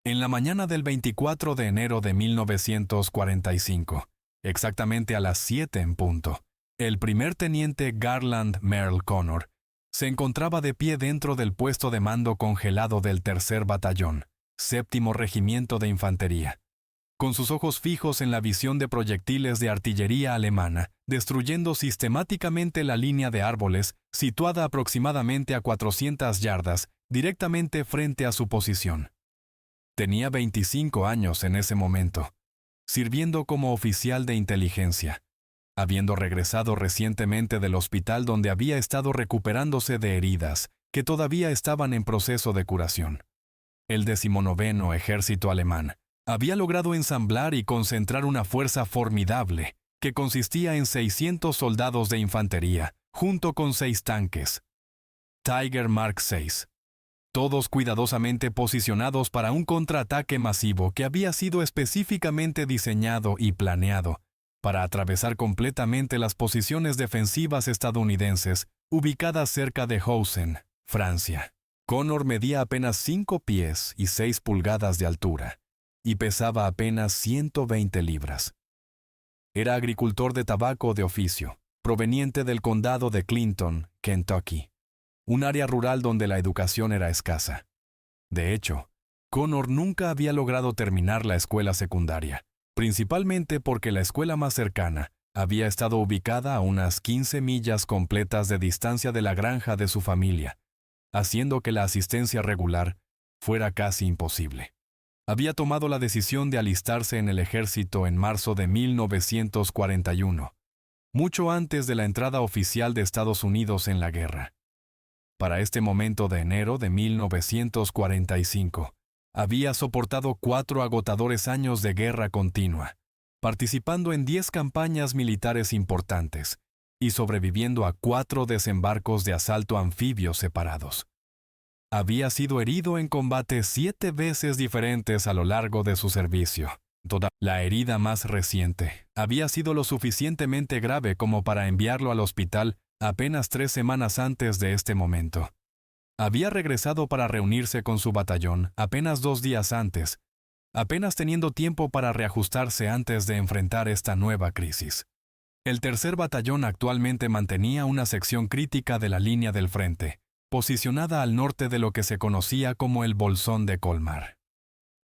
En la mañana del 24 de enero de 1945, exactamente a las 7 en punto, el primer teniente Garland Merle Connor se encontraba de pie dentro del puesto de mando congelado del tercer batallón, séptimo regimiento de infantería, con sus ojos fijos en la visión de proyectiles de artillería alemana, destruyendo sistemáticamente la línea de árboles situada aproximadamente a 400 yardas, directamente frente a su posición. Tenía 25 años en ese momento, sirviendo como oficial de inteligencia, habiendo regresado recientemente del hospital donde había estado recuperándose de heridas que todavía estaban en proceso de curación. El 19º Ejército Alemán había logrado ensamblar y concentrar una fuerza formidable que consistía en 600 soldados de infantería, junto con 6 tanques Tiger Mark VI, todos cuidadosamente posicionados para un contraataque masivo que había sido específicamente diseñado y planeado para atravesar completamente las posiciones defensivas estadounidenses ubicadas cerca de Hausen, Francia. Connor medía apenas 5 pies y 6 pulgadas de altura y pesaba apenas 120 libras. Era agricultor de tabaco de oficio, proveniente del condado de Clinton, Kentucky, un área rural donde la educación era escasa. De hecho, Connor nunca había logrado terminar la escuela secundaria, principalmente porque la escuela más cercana había estado ubicada a unas 15 millas completas de distancia de la granja de su familia, haciendo que la asistencia regular fuera casi imposible. Había tomado la decisión de alistarse en el ejército en marzo de 1941, mucho antes de la entrada oficial de Estados Unidos en la guerra. Para este momento de enero de 1945, había soportado 4 agotadores años de guerra continua, participando en 10 campañas militares importantes y sobreviviendo a 4 desembarcos de asalto anfibios separados. Había sido herido en combate 7 veces diferentes a lo largo de su servicio. La herida más reciente había sido lo suficientemente grave como para enviarlo al hospital apenas 3 semanas antes de este momento. Había regresado para reunirse con su batallón apenas 2 días antes, apenas teniendo tiempo para reajustarse antes de enfrentar esta nueva crisis. El tercer batallón actualmente mantenía una sección crítica de la línea del frente, posicionada al norte de lo que se conocía como el Bolsón de Colmar.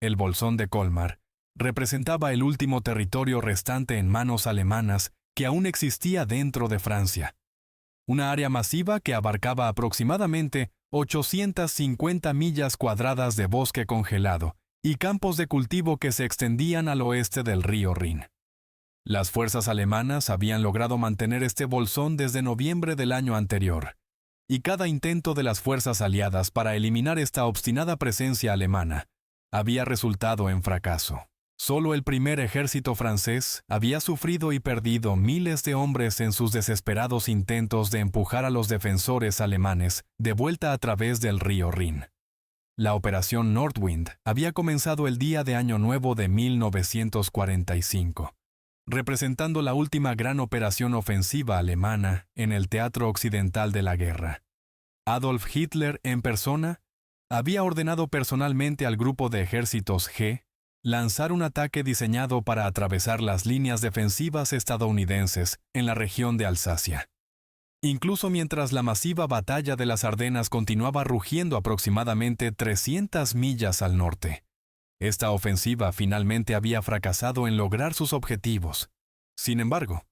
El Bolsón de Colmar representaba el último territorio restante en manos alemanas que aún existía dentro de Francia. Una área masiva que abarcaba aproximadamente 850 millas cuadradas de bosque congelado y campos de cultivo que se extendían al oeste del río Rin. Las fuerzas alemanas habían logrado mantener este bolsón desde noviembre del año anterior, y cada intento de las fuerzas aliadas para eliminar esta obstinada presencia alemana había resultado en fracaso. Solo el primer ejército francés había sufrido y perdido miles de hombres en sus desesperados intentos de empujar a los defensores alemanes de vuelta a través del río Rin. La operación Nordwind había comenzado el día de Año Nuevo de 1945, representando la última gran operación ofensiva alemana en el teatro occidental de la guerra. Adolf Hitler en persona había ordenado personalmente al grupo de ejércitos G lanzar un ataque diseñado para atravesar las líneas defensivas estadounidenses en la región de Alsacia. Incluso mientras la masiva batalla de las Ardenas continuaba rugiendo aproximadamente 300 millas al norte, esta ofensiva finalmente había fracasado en lograr sus objetivos. Sin embargo,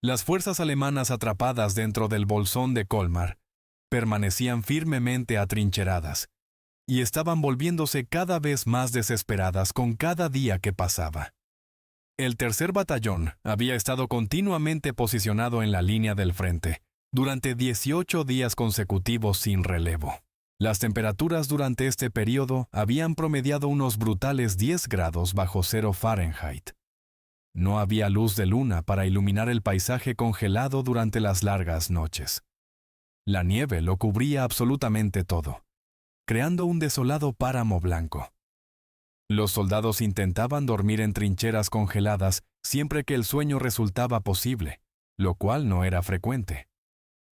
las fuerzas alemanas atrapadas dentro del Bolsón de Colmar permanecían firmemente atrincheradas y estaban volviéndose cada vez más desesperadas con cada día que pasaba. El tercer batallón había estado continuamente posicionado en la línea del frente durante 18 días consecutivos sin relevo. Las temperaturas durante este periodo habían promediado unos brutales 10 grados bajo cero Fahrenheit. No había luz de luna para iluminar el paisaje congelado durante las largas noches. La nieve lo cubría absolutamente todo, creando un desolado páramo blanco. Los soldados intentaban dormir en trincheras congeladas siempre que el sueño resultaba posible, lo cual no era frecuente.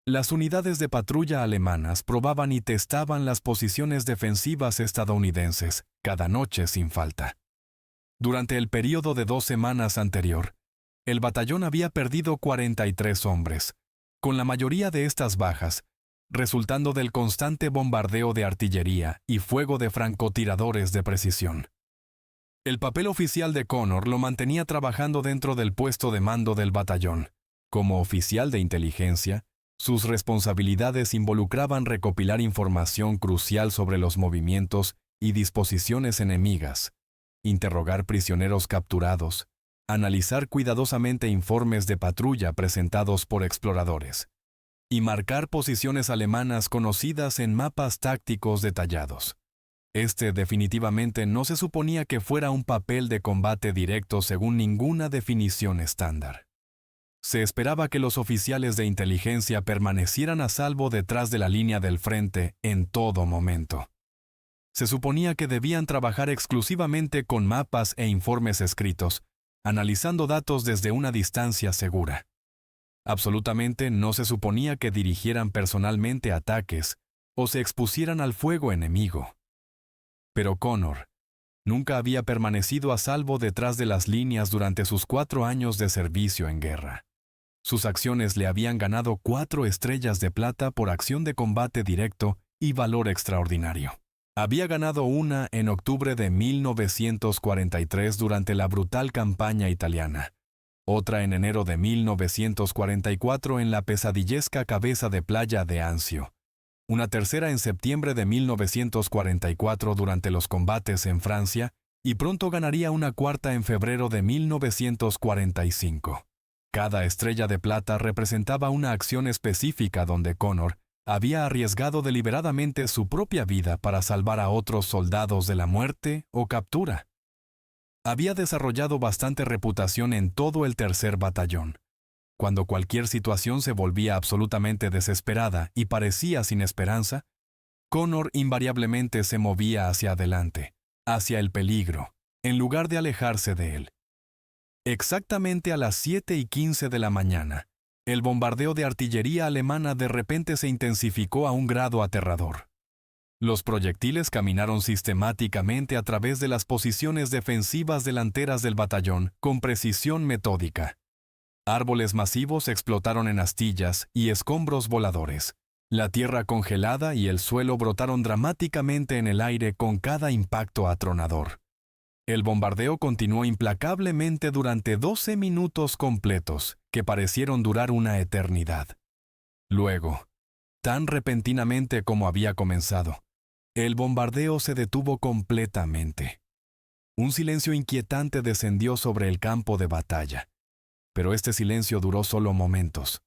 Las unidades de patrulla alemanas probaban y testaban las posiciones defensivas estadounidenses cada noche sin falta. Durante el período de 2 semanas anterior, el batallón había perdido 43 hombres, con la mayoría de estas bajas resultando del constante bombardeo de artillería y fuego de francotiradores de precisión. El papel oficial de Connor lo mantenía trabajando dentro del puesto de mando del batallón. Como oficial de inteligencia, sus responsabilidades involucraban recopilar información crucial sobre los movimientos y disposiciones enemigas, interrogar prisioneros capturados, analizar cuidadosamente informes de patrulla presentados por exploradores, y marcar posiciones alemanas conocidas en mapas tácticos detallados. Este definitivamente no se suponía que fuera un papel de combate directo según ninguna definición estándar. Se esperaba que los oficiales de inteligencia permanecieran a salvo detrás de la línea del frente en todo momento. Se suponía que debían trabajar exclusivamente con mapas e informes escritos, analizando datos desde una distancia segura. Absolutamente no se suponía que dirigieran personalmente ataques o se expusieran al fuego enemigo. Pero Connor nunca había permanecido a salvo detrás de las líneas durante sus 4 años de servicio en guerra. Sus acciones le habían ganado 4 estrellas de plata por acción de combate directo y valor extraordinario. Había ganado una en octubre de 1943 durante la brutal campaña italiana, otra en enero de 1944 en la pesadillesca cabeza de playa de Anzio, una tercera en septiembre de 1944 durante los combates en Francia y pronto ganaría una cuarta en febrero de 1945. Cada estrella de plata representaba una acción específica donde Connor había arriesgado deliberadamente su propia vida para salvar a otros soldados de la muerte o captura. Había desarrollado bastante reputación en todo el 3er batallón. Cuando cualquier situación se volvía absolutamente desesperada y parecía sin esperanza, Connor invariablemente se movía hacia adelante, hacia el peligro, en lugar de alejarse de él. Exactamente a las 7:15 de la mañana, el bombardeo de artillería alemana de repente se intensificó a un grado aterrador. Los proyectiles caminaron sistemáticamente a través de las posiciones defensivas delanteras del batallón con precisión metódica. Árboles masivos explotaron en astillas y escombros voladores. La tierra congelada y el suelo brotaron dramáticamente en el aire con cada impacto atronador. El bombardeo continuó implacablemente durante 12 minutos completos, que parecieron durar una eternidad. Luego, tan repentinamente como había comenzado, el bombardeo se detuvo completamente. Un silencio inquietante descendió sobre el campo de batalla, pero este silencio duró solo momentos.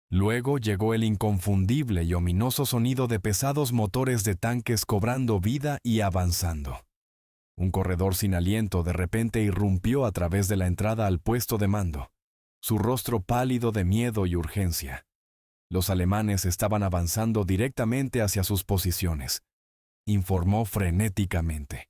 Luego llegó el inconfundible y ominoso sonido de pesados motores de tanques cobrando vida y avanzando. Un corredor sin aliento de repente irrumpió a través de la entrada al puesto de mando, su rostro pálido de miedo y urgencia. Los alemanes estaban avanzando directamente hacia sus posiciones, informó frenéticamente.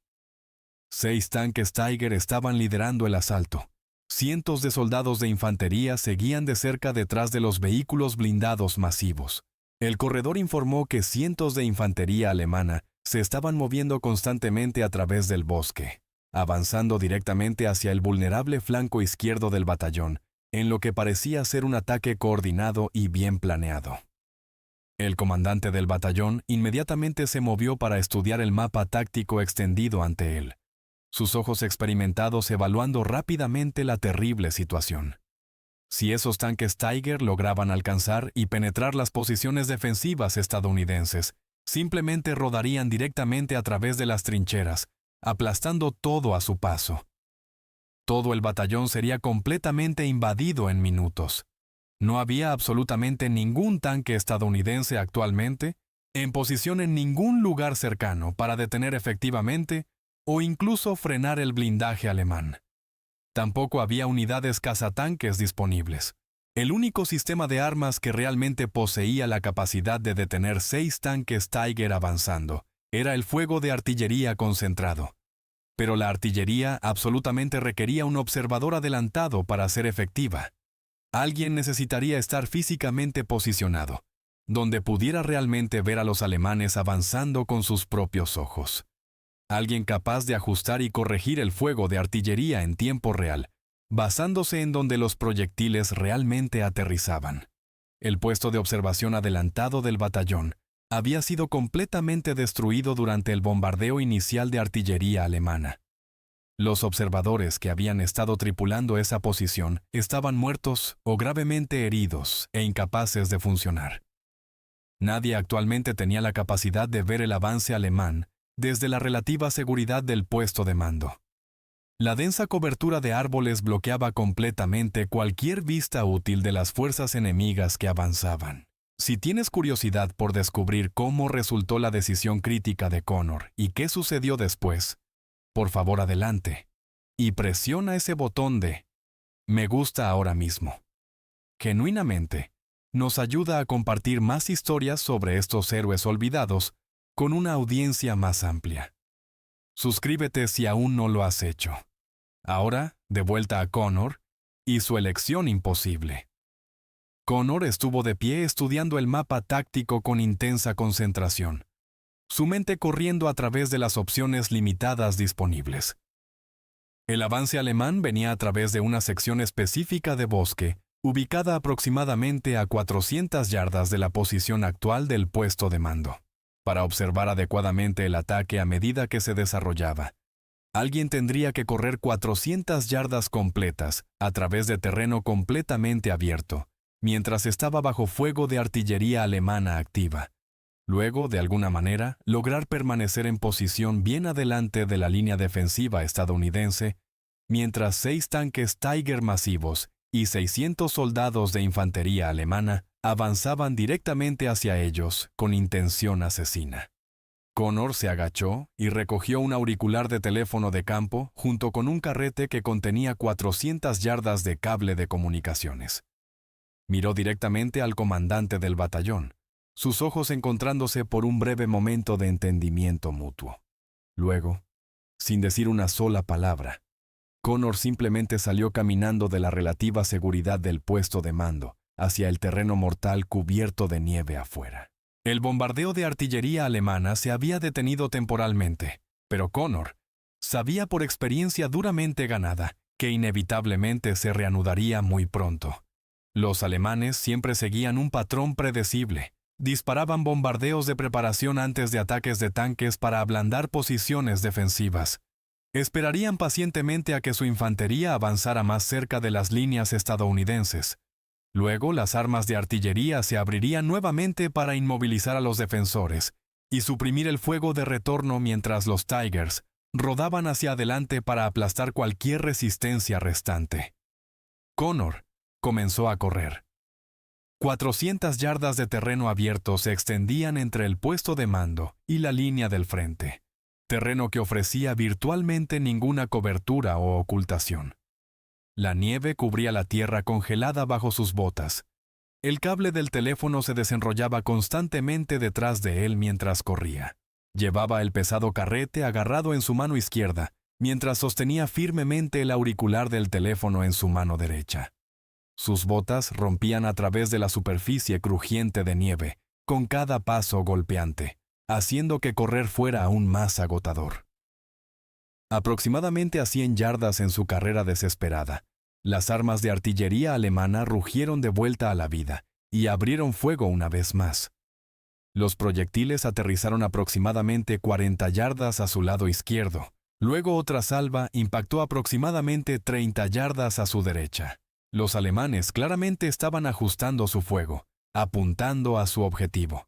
6 tanques Tiger estaban liderando el asalto. Cientos de soldados de infantería seguían de cerca detrás de los vehículos blindados masivos. El corredor informó que cientos de infantería alemana se estaban moviendo constantemente a través del bosque, avanzando directamente hacia el vulnerable flanco izquierdo del batallón, en lo que parecía ser un ataque coordinado y bien planeado. El comandante del batallón inmediatamente se movió para estudiar el mapa táctico extendido ante él, sus ojos experimentados evaluando rápidamente la terrible situación. Si esos tanques Tiger lograban alcanzar y penetrar las posiciones defensivas estadounidenses, simplemente rodarían directamente a través de las trincheras, aplastando todo a su paso. Todo el batallón sería completamente invadido en minutos. No había absolutamente ningún tanque estadounidense actualmente en posición en ningún lugar cercano para detener efectivamente o incluso frenar el blindaje alemán. Tampoco había unidades cazatanques disponibles. El único sistema de armas que realmente poseía la capacidad de detener 6 tanques Tiger avanzando era el fuego de artillería concentrado. Pero la artillería absolutamente requería un observador adelantado para ser efectiva. Alguien necesitaría estar físicamente posicionado, donde pudiera realmente ver a los alemanes avanzando con sus propios ojos. Alguien capaz de ajustar y corregir el fuego de artillería en tiempo real, basándose en donde los proyectiles realmente aterrizaban. El puesto de observación adelantado del batallón había sido completamente destruido durante el bombardeo inicial de artillería alemana. Los observadores que habían estado tripulando esa posición estaban muertos o gravemente heridos e incapaces de funcionar. Nadie actualmente tenía la capacidad de ver el avance alemán desde la relativa seguridad del puesto de mando. La densa cobertura de árboles bloqueaba completamente cualquier vista útil de las fuerzas enemigas que avanzaban. Si tienes curiosidad por descubrir cómo resultó la decisión crítica de Connor y qué sucedió después, por favor adelante y presiona ese botón de me gusta ahora mismo. Genuinamente, nos ayuda a compartir más historias sobre estos héroes olvidados con una audiencia más amplia. Suscríbete si aún no lo has hecho. Ahora, de vuelta a Connor y su elección imposible. Connor estuvo de pie estudiando el mapa táctico con intensa concentración, su mente corriendo a través de las opciones limitadas disponibles. El avance alemán venía a través de una sección específica de bosque, ubicada aproximadamente a 400 yardas de la posición actual del puesto de mando. Para observar adecuadamente el ataque a medida que se desarrollaba, alguien tendría que correr 400 yardas completas a través de terreno completamente abierto, mientras estaba bajo fuego de artillería alemana activa. Luego, de alguna manera, lograr permanecer en posición bien adelante de la línea defensiva estadounidense, mientras 6 tanques Tiger masivos y 600 soldados de infantería alemana avanzaban directamente hacia ellos con intención asesina. Connor se agachó y recogió un auricular de teléfono de campo junto con un carrete que contenía 400 yardas de cable de comunicaciones. Miró directamente al comandante del batallón, sus ojos encontrándose por un breve momento de entendimiento mutuo. Luego, sin decir una sola palabra, Connor simplemente salió caminando de la relativa seguridad del puesto de mando hacia el terreno mortal cubierto de nieve afuera. El bombardeo de artillería alemana se había detenido temporalmente, pero Connor sabía por experiencia duramente ganada que inevitablemente se reanudaría muy pronto. Los alemanes siempre seguían un patrón predecible. Disparaban bombardeos de preparación antes de ataques de tanques para ablandar posiciones defensivas. Esperarían pacientemente a que su infantería avanzara más cerca de las líneas estadounidenses. Luego, las armas de artillería se abrirían nuevamente para inmovilizar a los defensores y suprimir el fuego de retorno mientras los Tigers rodaban hacia adelante para aplastar cualquier resistencia restante. Connor comenzó a correr. 400 yardas de terreno abierto se extendían entre el puesto de mando y la línea del frente, terreno que ofrecía virtualmente ninguna cobertura o ocultación. La nieve cubría la tierra congelada bajo sus botas. El cable del teléfono se desenrollaba constantemente detrás de él mientras corría. Llevaba el pesado carrete agarrado en su mano izquierda, mientras sostenía firmemente el auricular del teléfono en su mano derecha. Sus botas rompían a través de la superficie crujiente de nieve, con cada paso golpeante, haciendo que correr fuera aún más agotador. Aproximadamente a 100 yardas en su carrera desesperada, las armas de artillería alemana rugieron de vuelta a la vida y abrieron fuego una vez más. Los proyectiles aterrizaron aproximadamente 40 yardas a su lado izquierdo. Luego otra salva impactó aproximadamente 30 yardas a su derecha. Los alemanes claramente estaban ajustando su fuego, apuntando a su objetivo.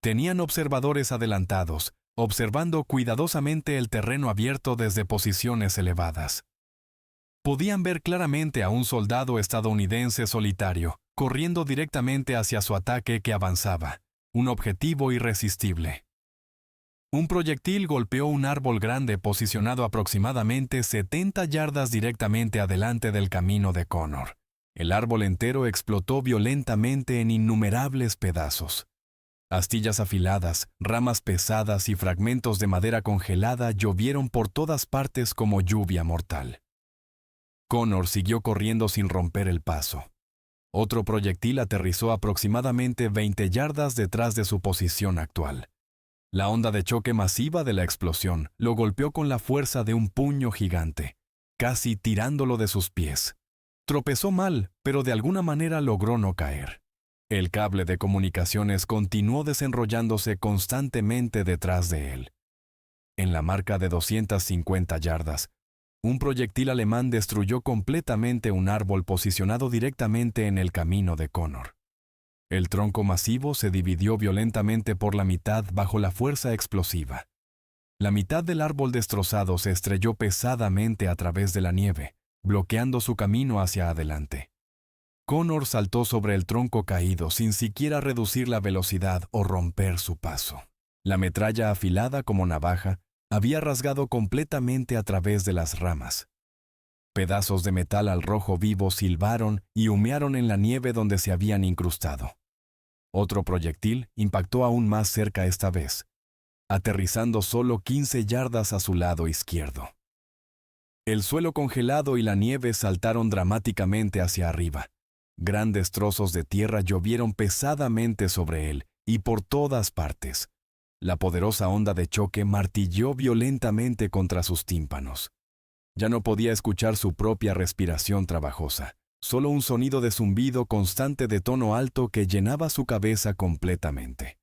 Tenían observadores adelantados, observando cuidadosamente el terreno abierto desde posiciones elevadas. Podían ver claramente a un soldado estadounidense solitario, corriendo directamente hacia su ataque que avanzaba, un objetivo irresistible. Un proyectil golpeó un árbol grande posicionado aproximadamente 70 yardas directamente adelante del camino de Connor. El árbol entero explotó violentamente en innumerables pedazos. Astillas afiladas, ramas pesadas y fragmentos de madera congelada llovieron por todas partes como lluvia mortal. Connor siguió corriendo sin romper el paso. Otro proyectil aterrizó aproximadamente 20 yardas detrás de su posición actual. La onda de choque masiva de la explosión lo golpeó con la fuerza de un puño gigante, casi tirándolo de sus pies. Tropezó mal, pero de alguna manera logró no caer. El cable de comunicaciones continuó desenrollándose constantemente detrás de él. En la marca de 250 yardas, un proyectil alemán destruyó completamente un árbol posicionado directamente en el camino de Connor. El tronco masivo se dividió violentamente por la mitad bajo la fuerza explosiva. La mitad del árbol destrozado se estrelló pesadamente a través de la nieve, bloqueando su camino hacia adelante. Connor saltó sobre el tronco caído sin siquiera reducir la velocidad o romper su paso. La metralla afilada como navaja había rasgado completamente a través de las ramas. Pedazos de metal al rojo vivo silbaron y humearon en la nieve donde se habían incrustado. Otro proyectil impactó aún más cerca esta vez, aterrizando solo 15 yardas a su lado izquierdo. El suelo congelado y la nieve saltaron dramáticamente hacia arriba. Grandes trozos de tierra llovieron pesadamente sobre él y por todas partes. La poderosa onda de choque martilló violentamente contra sus tímpanos. Ya no podía escuchar su propia respiración trabajosa, solo un sonido de zumbido constante de tono alto que llenaba su cabeza completamente.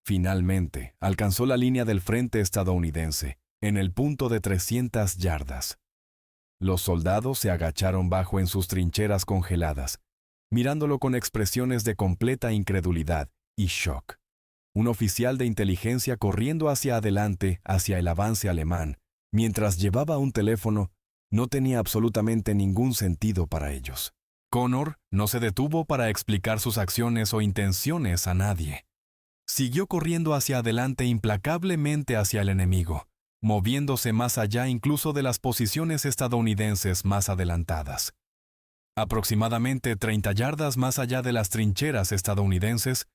Finalmente, alcanzó la línea del frente estadounidense, en el punto de 300 yardas. Los soldados se agacharon bajo en sus trincheras congeladas, mirándolo con expresiones de completa incredulidad y shock. Un oficial de inteligencia corriendo hacia adelante, hacia el avance alemán, mientras llevaba un teléfono, no tenía absolutamente ningún sentido para ellos. Connor no se detuvo para explicar sus acciones o intenciones a nadie. Siguió corriendo hacia adelante implacablemente hacia el enemigo, moviéndose más allá incluso de las posiciones estadounidenses más adelantadas. Aproximadamente 30 yardas más allá de las trincheras estadounidenses,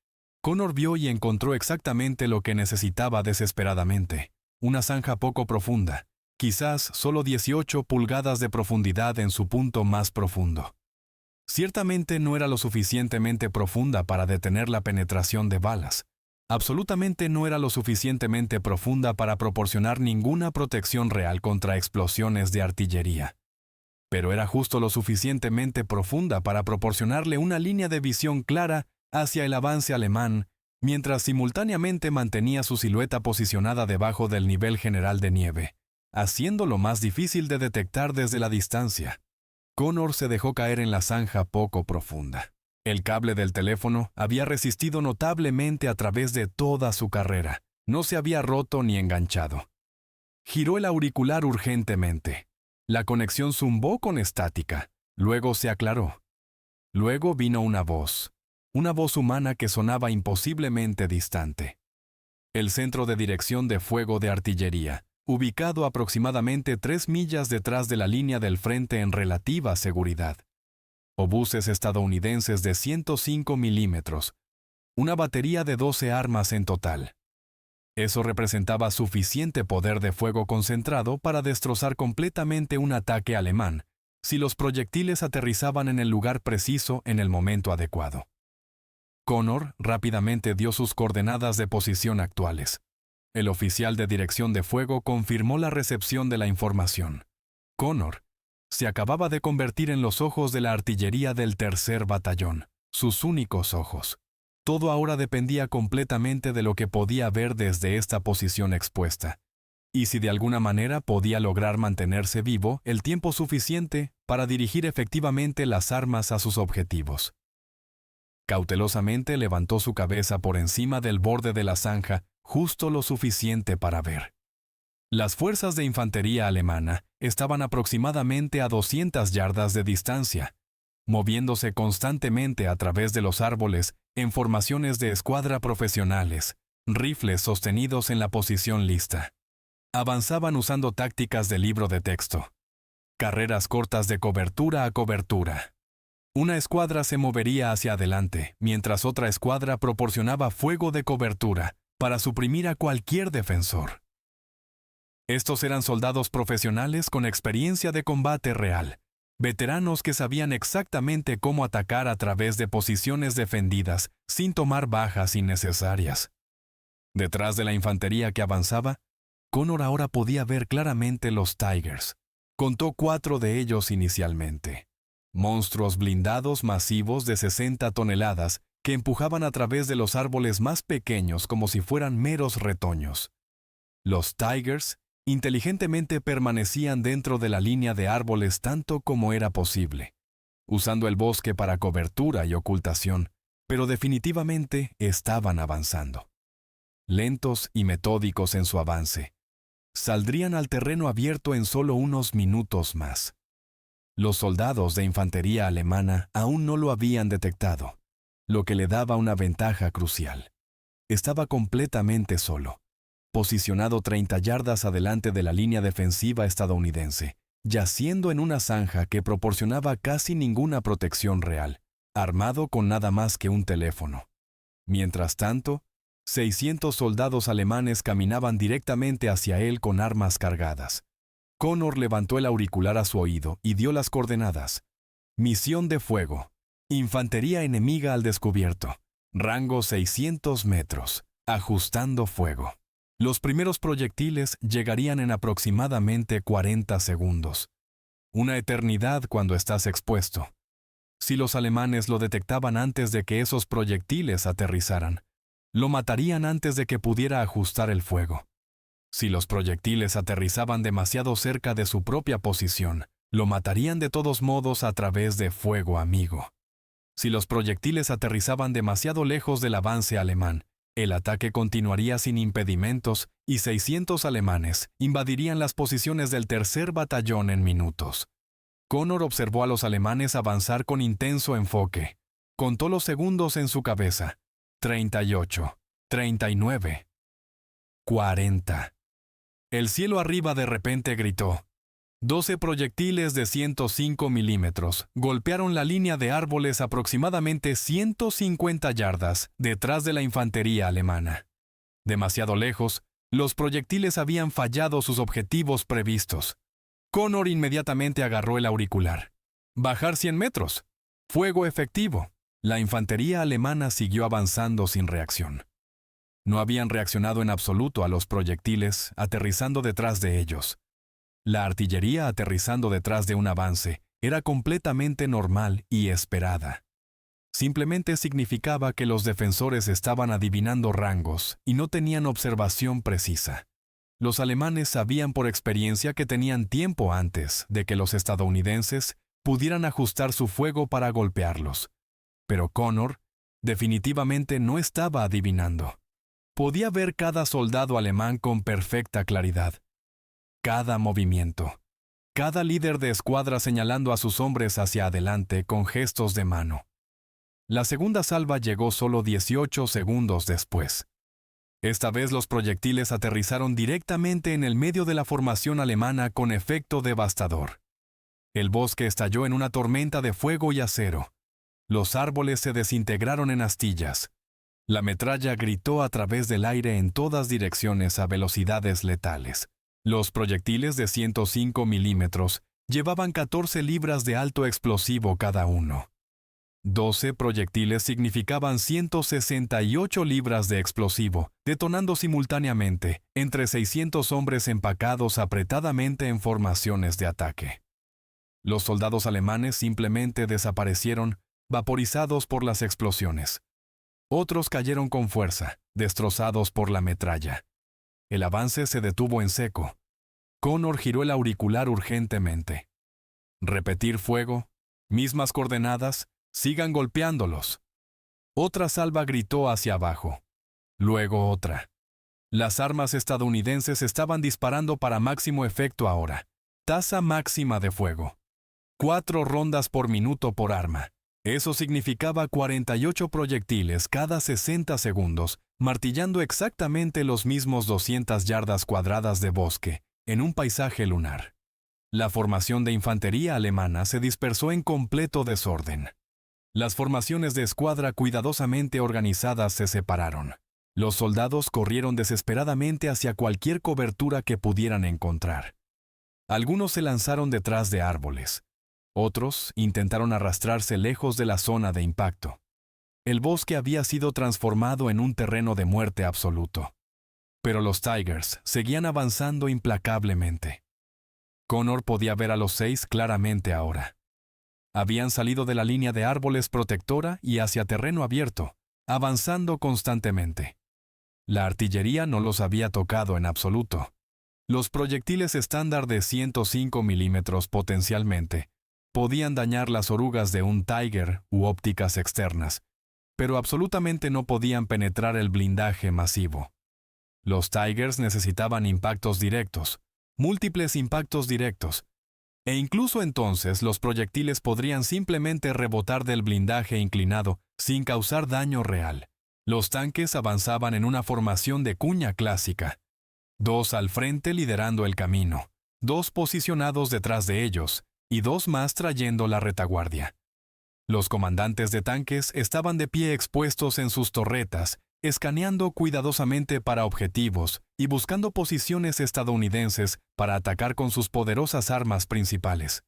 Connor vio y encontró exactamente lo que necesitaba desesperadamente, una zanja poco profunda, quizás solo 18 pulgadas de profundidad en su punto más profundo. Ciertamente no era lo suficientemente profunda para detener la penetración de balas. Absolutamente no era lo suficientemente profunda para proporcionar ninguna protección real contra explosiones de artillería. Pero era justo lo suficientemente profunda para proporcionarle una línea de visión clara hacia el avance alemán, mientras simultáneamente mantenía su silueta posicionada debajo del nivel general de nieve, haciéndolo más difícil de detectar desde la distancia. Connor se dejó caer en la zanja poco profunda. El cable del teléfono había resistido notablemente a través de toda su carrera. No se había roto ni enganchado. Giró el auricular urgentemente. La conexión zumbó con estática. Luego se aclaró. Luego vino una voz humana que sonaba imposiblemente distante. El centro de dirección de fuego de artillería, ubicado aproximadamente 3 millas detrás de la línea del frente en relativa seguridad. Obuses estadounidenses de 105 milímetros, una batería de 12 armas en total. Eso representaba suficiente poder de fuego concentrado para destrozar completamente un ataque alemán, si los proyectiles aterrizaban en el lugar preciso en el momento adecuado. Connor rápidamente dio sus coordenadas de posición actuales. El oficial de dirección de fuego confirmó la recepción de la información. Connor se acababa de convertir en los ojos de la artillería del tercer batallón, sus únicos ojos. Todo ahora dependía completamente de lo que podía ver desde esta posición expuesta, y si de alguna manera podía lograr mantenerse vivo el tiempo suficiente para dirigir efectivamente las armas a sus objetivos. Cautelosamente levantó su cabeza por encima del borde de la zanja, justo lo suficiente para ver. Las fuerzas de infantería alemana estaban aproximadamente a 200 yardas de distancia, moviéndose constantemente a través de los árboles en formaciones de escuadra profesionales, rifles sostenidos en la posición lista. Avanzaban usando tácticas de libro de texto. Carreras cortas de cobertura a cobertura. Una escuadra se movería hacia adelante, mientras otra escuadra proporcionaba fuego de cobertura para suprimir a cualquier defensor. Estos eran soldados profesionales con experiencia de combate real, Veteranos que sabían exactamente cómo atacar a través de posiciones defendidas sin tomar bajas innecesarias. Detrás de la infantería que avanzaba, Connor ahora podía ver claramente los Tigers. Contó 4 de ellos inicialmente. Monstruos blindados masivos de 60 toneladas que empujaban a través de los árboles más pequeños como si fueran meros retoños. Los Tigers inteligentemente permanecían dentro de la línea de árboles tanto como era posible, usando el bosque para cobertura y ocultación, pero definitivamente estaban avanzando. Lentos y metódicos en su avance, saldrían al terreno abierto en solo unos minutos más. Los soldados de infantería alemana aún no lo habían detectado, lo que le daba una ventaja crucial. Estaba completamente solo, posicionado 30 yardas adelante de la línea defensiva estadounidense, yaciendo en una zanja que proporcionaba casi ninguna protección real, armado con nada más que un teléfono. Mientras tanto, 600 soldados alemanes caminaban directamente hacia él con armas cargadas. Connor levantó el auricular a su oído y dio las coordenadas. Misión de fuego. Infantería enemiga al descubierto. Rango 600 metros. Ajustando fuego. Los primeros proyectiles llegarían en aproximadamente 40 segundos. Una eternidad cuando estás expuesto. Si los alemanes lo detectaban antes de que esos proyectiles aterrizaran, lo matarían antes de que pudiera ajustar el fuego. Si los proyectiles aterrizaban demasiado cerca de su propia posición, lo matarían de todos modos a través de fuego amigo. Si los proyectiles aterrizaban demasiado lejos del avance alemán, el ataque continuaría sin impedimentos y 600 alemanes invadirían las posiciones del tercer batallón en minutos. Connor observó a los alemanes avanzar con intenso enfoque. Contó los segundos en su cabeza. 38, 39, 40. El cielo arriba de repente gritó. 12 proyectiles de 105 milímetros golpearon la línea de árboles aproximadamente 150 yardas detrás de la infantería alemana. Demasiado lejos, los proyectiles habían fallado sus objetivos previstos. Connor inmediatamente agarró el auricular. Bajar 100 metros. Fuego efectivo. La infantería alemana siguió avanzando sin reacción. No habían reaccionado en absoluto a los proyectiles aterrizando detrás de ellos. La artillería aterrizando detrás de un avance era completamente normal y esperada. Simplemente significaba que los defensores estaban adivinando rangos y no tenían observación precisa. Los alemanes sabían por experiencia que tenían tiempo antes de que los estadounidenses pudieran ajustar su fuego para golpearlos. Pero Connor definitivamente no estaba adivinando. Podía ver cada soldado alemán con perfecta claridad. Cada movimiento. Cada líder de escuadra señalando a sus hombres hacia adelante con gestos de mano. La segunda salva llegó solo 18 segundos después. Esta vez los proyectiles aterrizaron directamente en el medio de la formación alemana con efecto devastador. El bosque estalló en una tormenta de fuego y acero. Los árboles se desintegraron en astillas. La metralla gritó a través del aire en todas direcciones a velocidades letales. Los proyectiles de 105 milímetros llevaban 14 libras de alto explosivo cada uno. 12 proyectiles significaban 168 libras de explosivo, detonando simultáneamente entre 600 hombres empacados apretadamente en formaciones de ataque. Los soldados alemanes simplemente desaparecieron, vaporizados por las explosiones. Otros cayeron con fuerza, destrozados por la metralla. El avance se detuvo en seco. Connor giró el auricular urgentemente. Repetir fuego, mismas coordenadas, sigan golpeándolos. Otra salva gritó hacia abajo. Luego otra. Las armas estadounidenses estaban disparando para máximo efecto ahora. Tasa máxima de fuego. 4 rondas por minuto por arma. Eso significaba 48 proyectiles cada 60 segundos, martillando exactamente los mismos 200 yardas cuadradas de bosque, en un paisaje lunar. La formación de infantería alemana se dispersó en completo desorden. Las formaciones de escuadra cuidadosamente organizadas se separaron. Los soldados corrieron desesperadamente hacia cualquier cobertura que pudieran encontrar. Algunos se lanzaron detrás de árboles. Otros intentaron arrastrarse lejos de la zona de impacto. El bosque había sido transformado en un terreno de muerte absoluto. Pero los Tigers seguían avanzando implacablemente. Connor podía ver a los 6 claramente ahora. Habían salido de la línea de árboles protectora y hacia terreno abierto, avanzando constantemente. La artillería no los había tocado en absoluto. Los proyectiles estándar de 105 milímetros potencialmente podían dañar las orugas de un Tiger u ópticas externas, pero absolutamente no podían penetrar el blindaje masivo. Los Tigers necesitaban impactos directos, múltiples impactos directos, e incluso entonces los proyectiles podrían simplemente rebotar del blindaje inclinado sin causar daño real. Los tanques avanzaban en una formación de cuña clásica. 2 al frente liderando el camino, 2 posicionados detrás de ellos y 2 más trayendo la retaguardia. Los comandantes de tanques estaban de pie expuestos en sus torretas, escaneando cuidadosamente para objetivos y buscando posiciones estadounidenses para atacar con sus poderosas armas principales.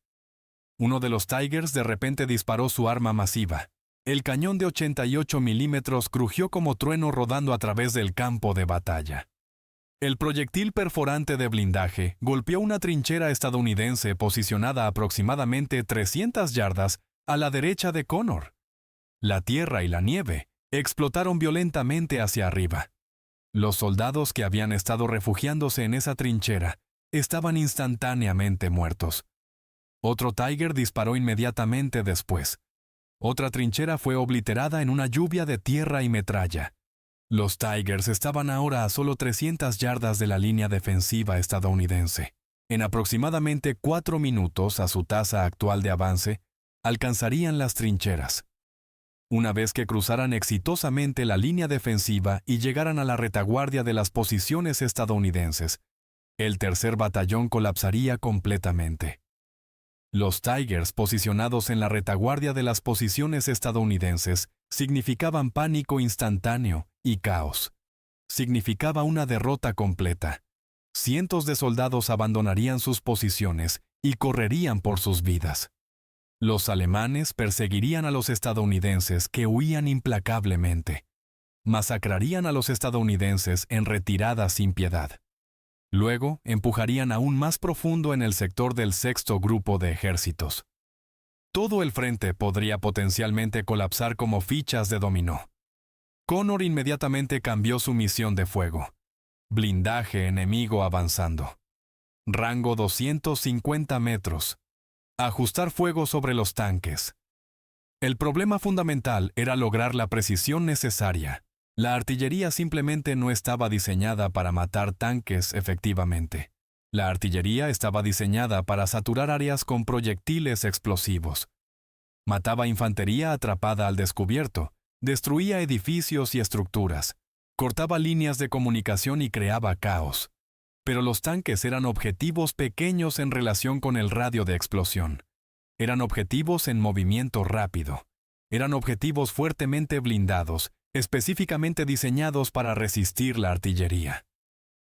Uno de los Tigers de repente disparó su arma masiva. El cañón de 88 milímetros crujió como trueno rodando a través del campo de batalla. El proyectil perforante de blindaje golpeó una trinchera estadounidense posicionada aproximadamente 300 yardas a la derecha de Connor. La tierra y la nieve explotaron violentamente hacia arriba. Los soldados que habían estado refugiándose en esa trinchera estaban instantáneamente muertos. Otro Tiger disparó inmediatamente después. Otra trinchera fue obliterada en una lluvia de tierra y metralla. Los Tigers estaban ahora a solo 300 yardas de la línea defensiva estadounidense. En aproximadamente 4 minutos, a su tasa actual de avance, alcanzarían las trincheras. Una vez que cruzaran exitosamente la línea defensiva y llegaran a la retaguardia de las posiciones estadounidenses, el tercer batallón colapsaría completamente. Los Tigers posicionados en la retaguardia de las posiciones estadounidenses significaban pánico instantáneo y caos. Significaba una derrota completa. Cientos de soldados abandonarían sus posiciones y correrían por sus vidas. Los alemanes perseguirían a los estadounidenses que huían implacablemente. Masacrarían a los estadounidenses en retirada sin piedad. Luego, empujarían aún más profundo en el sector del 6º grupo de ejércitos. Todo el frente podría potencialmente colapsar como fichas de dominó. Connor inmediatamente cambió su misión de fuego. Blindaje enemigo avanzando. Rango 250 metros. Ajustar fuego sobre los tanques. El problema fundamental era lograr la precisión necesaria. La artillería simplemente no estaba diseñada para matar tanques efectivamente. La artillería estaba diseñada para saturar áreas con proyectiles explosivos. Mataba infantería atrapada al descubierto, destruía edificios y estructuras, cortaba líneas de comunicación y creaba caos. Pero los tanques eran objetivos pequeños en relación con el radio de explosión. Eran objetivos en movimiento rápido. Eran objetivos fuertemente blindados, específicamente diseñados para resistir la artillería.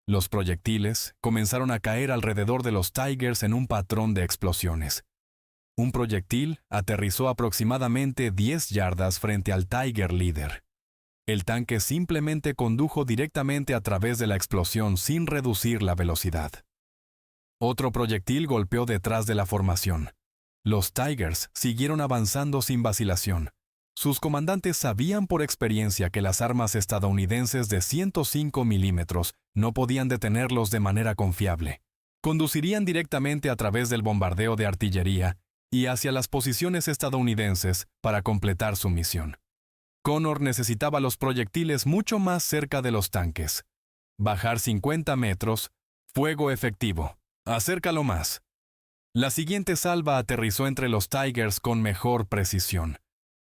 Los proyectiles comenzaron a caer alrededor de los Tigers en un patrón de explosiones. Un proyectil aterrizó aproximadamente 10 yardas frente al Tiger líder. El tanque simplemente condujo directamente a través de la explosión sin reducir la velocidad. Otro proyectil golpeó detrás de la formación. Los Tigers siguieron avanzando sin vacilación. Sus comandantes sabían por experiencia que las armas estadounidenses de 105 milímetros no podían detenerlos de manera confiable. Conducirían directamente a través del bombardeo de artillería y hacia las posiciones estadounidenses para completar su misión. Connor necesitaba los proyectiles mucho más cerca de los tanques. Bajar 50 metros, fuego efectivo. Acércalo más. La siguiente salva aterrizó entre los Tigers con mejor precisión.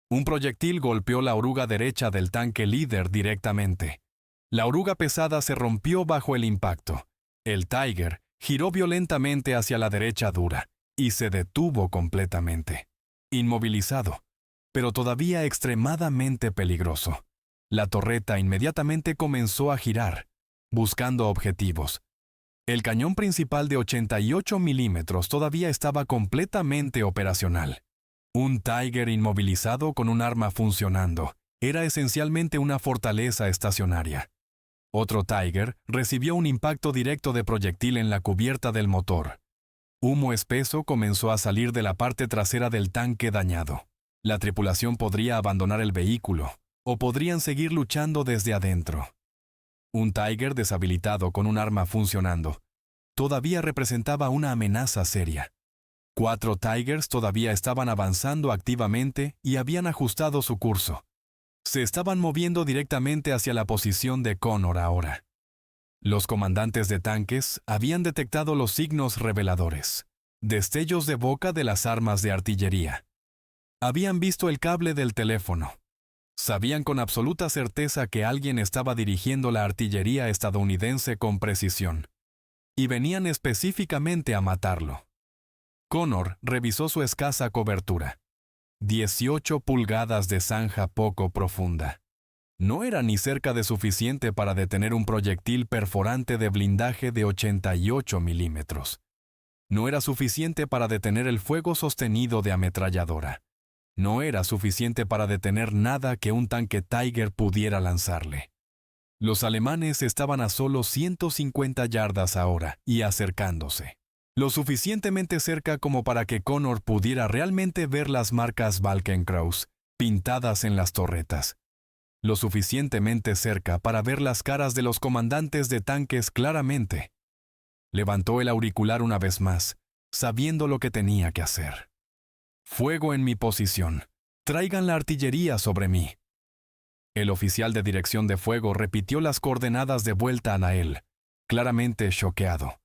Un proyectil golpeó la oruga derecha del tanque líder directamente. La oruga pesada se rompió bajo el impacto. El Tiger giró violentamente hacia la derecha dura y se detuvo completamente. Inmovilizado, pero todavía extremadamente peligroso. La torreta inmediatamente comenzó a girar, buscando objetivos. El cañón principal de 88 milímetros todavía estaba completamente operacional. Un Tiger inmovilizado con un arma funcionando era esencialmente una fortaleza estacionaria. Otro Tiger recibió un impacto directo de proyectil en la cubierta del motor. Humo espeso comenzó a salir de la parte trasera del tanque dañado. La tripulación podría abandonar el vehículo, o podrían seguir luchando desde adentro. Un Tiger deshabilitado con un arma funcionando todavía representaba una amenaza seria. 4 Tigers todavía estaban avanzando activamente y habían ajustado su curso. Se estaban moviendo directamente hacia la posición de Connor ahora. Los comandantes de tanques habían detectado los signos reveladores, destellos de boca de las armas de artillería. Habían visto el cable del teléfono. Sabían con absoluta certeza que alguien estaba dirigiendo la artillería estadounidense con precisión. Y venían específicamente a matarlo. Connor revisó su escasa cobertura. 18 pulgadas de zanja poco profunda. No era ni cerca de suficiente para detener un proyectil perforante de blindaje de 88 milímetros. No era suficiente para detener el fuego sostenido de ametralladora. No era suficiente para detener nada que un tanque Tiger pudiera lanzarle. Los alemanes estaban a solo 150 yardas ahora y acercándose. Lo suficientemente cerca como para que Connor pudiera realmente ver las marcas Balkenkreuz pintadas en las torretas. Lo suficientemente cerca para ver las caras de los comandantes de tanques claramente. Levantó el auricular una vez más, sabiendo lo que tenía que hacer. Fuego en mi posición. Traigan la artillería sobre mí. El oficial de dirección de fuego repitió las coordenadas de vuelta a Nael, claramente choqueado.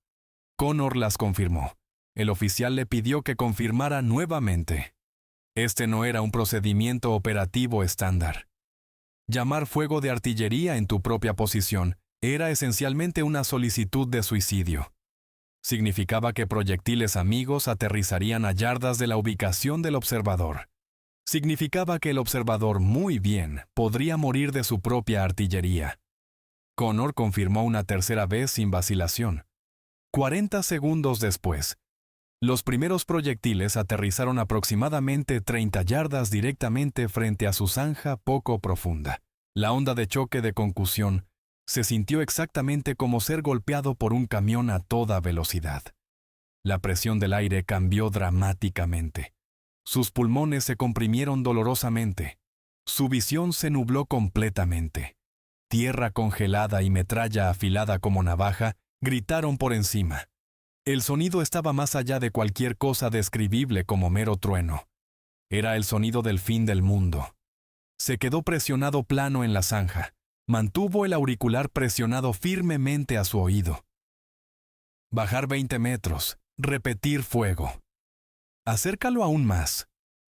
Connor las confirmó. El oficial le pidió que confirmara nuevamente. Este no era un procedimiento operativo estándar. Llamar fuego de artillería en tu propia posición era esencialmente una solicitud de suicidio. Significaba que proyectiles amigos aterrizarían a yardas de la ubicación del observador. Significaba que el observador muy bien podría morir de su propia artillería. Connor confirmó una tercera vez sin vacilación. 40 segundos después, los primeros proyectiles aterrizaron aproximadamente 30 yardas directamente frente a su zanja poco profunda. La onda de choque de concusión se sintió exactamente como ser golpeado por un camión a toda velocidad. La presión del aire cambió dramáticamente. Sus pulmones se comprimieron dolorosamente. Su visión se nubló completamente. Tierra congelada y metralla afilada como navaja gritaron por encima. El sonido estaba más allá de cualquier cosa describible como mero trueno. Era el sonido del fin del mundo. Se quedó presionado plano en la zanja. Mantuvo el auricular presionado firmemente a su oído. Bajar 20 metros. Repetir fuego. Acércalo aún más.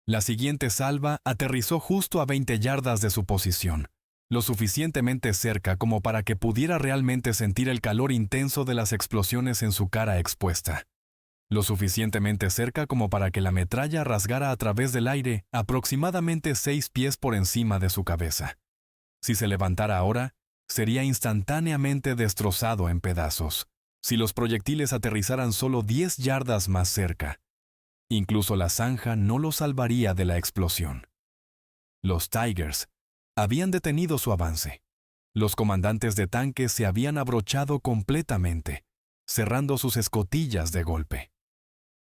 La siguiente salva aterrizó justo a 20 yardas de su posición, lo suficientemente cerca como para que pudiera realmente sentir el calor intenso de las explosiones en su cara expuesta. Lo suficientemente cerca como para que la metralla rasgara a través del aire aproximadamente 6 pies por encima de su cabeza. Si se levantara ahora, sería instantáneamente destrozado en pedazos. Si los proyectiles aterrizaran solo 10 yardas más cerca, incluso la zanja no lo salvaría de la explosión. Los Tigers habían detenido su avance. Los comandantes de tanques se habían abrochado completamente, cerrando sus escotillas de golpe.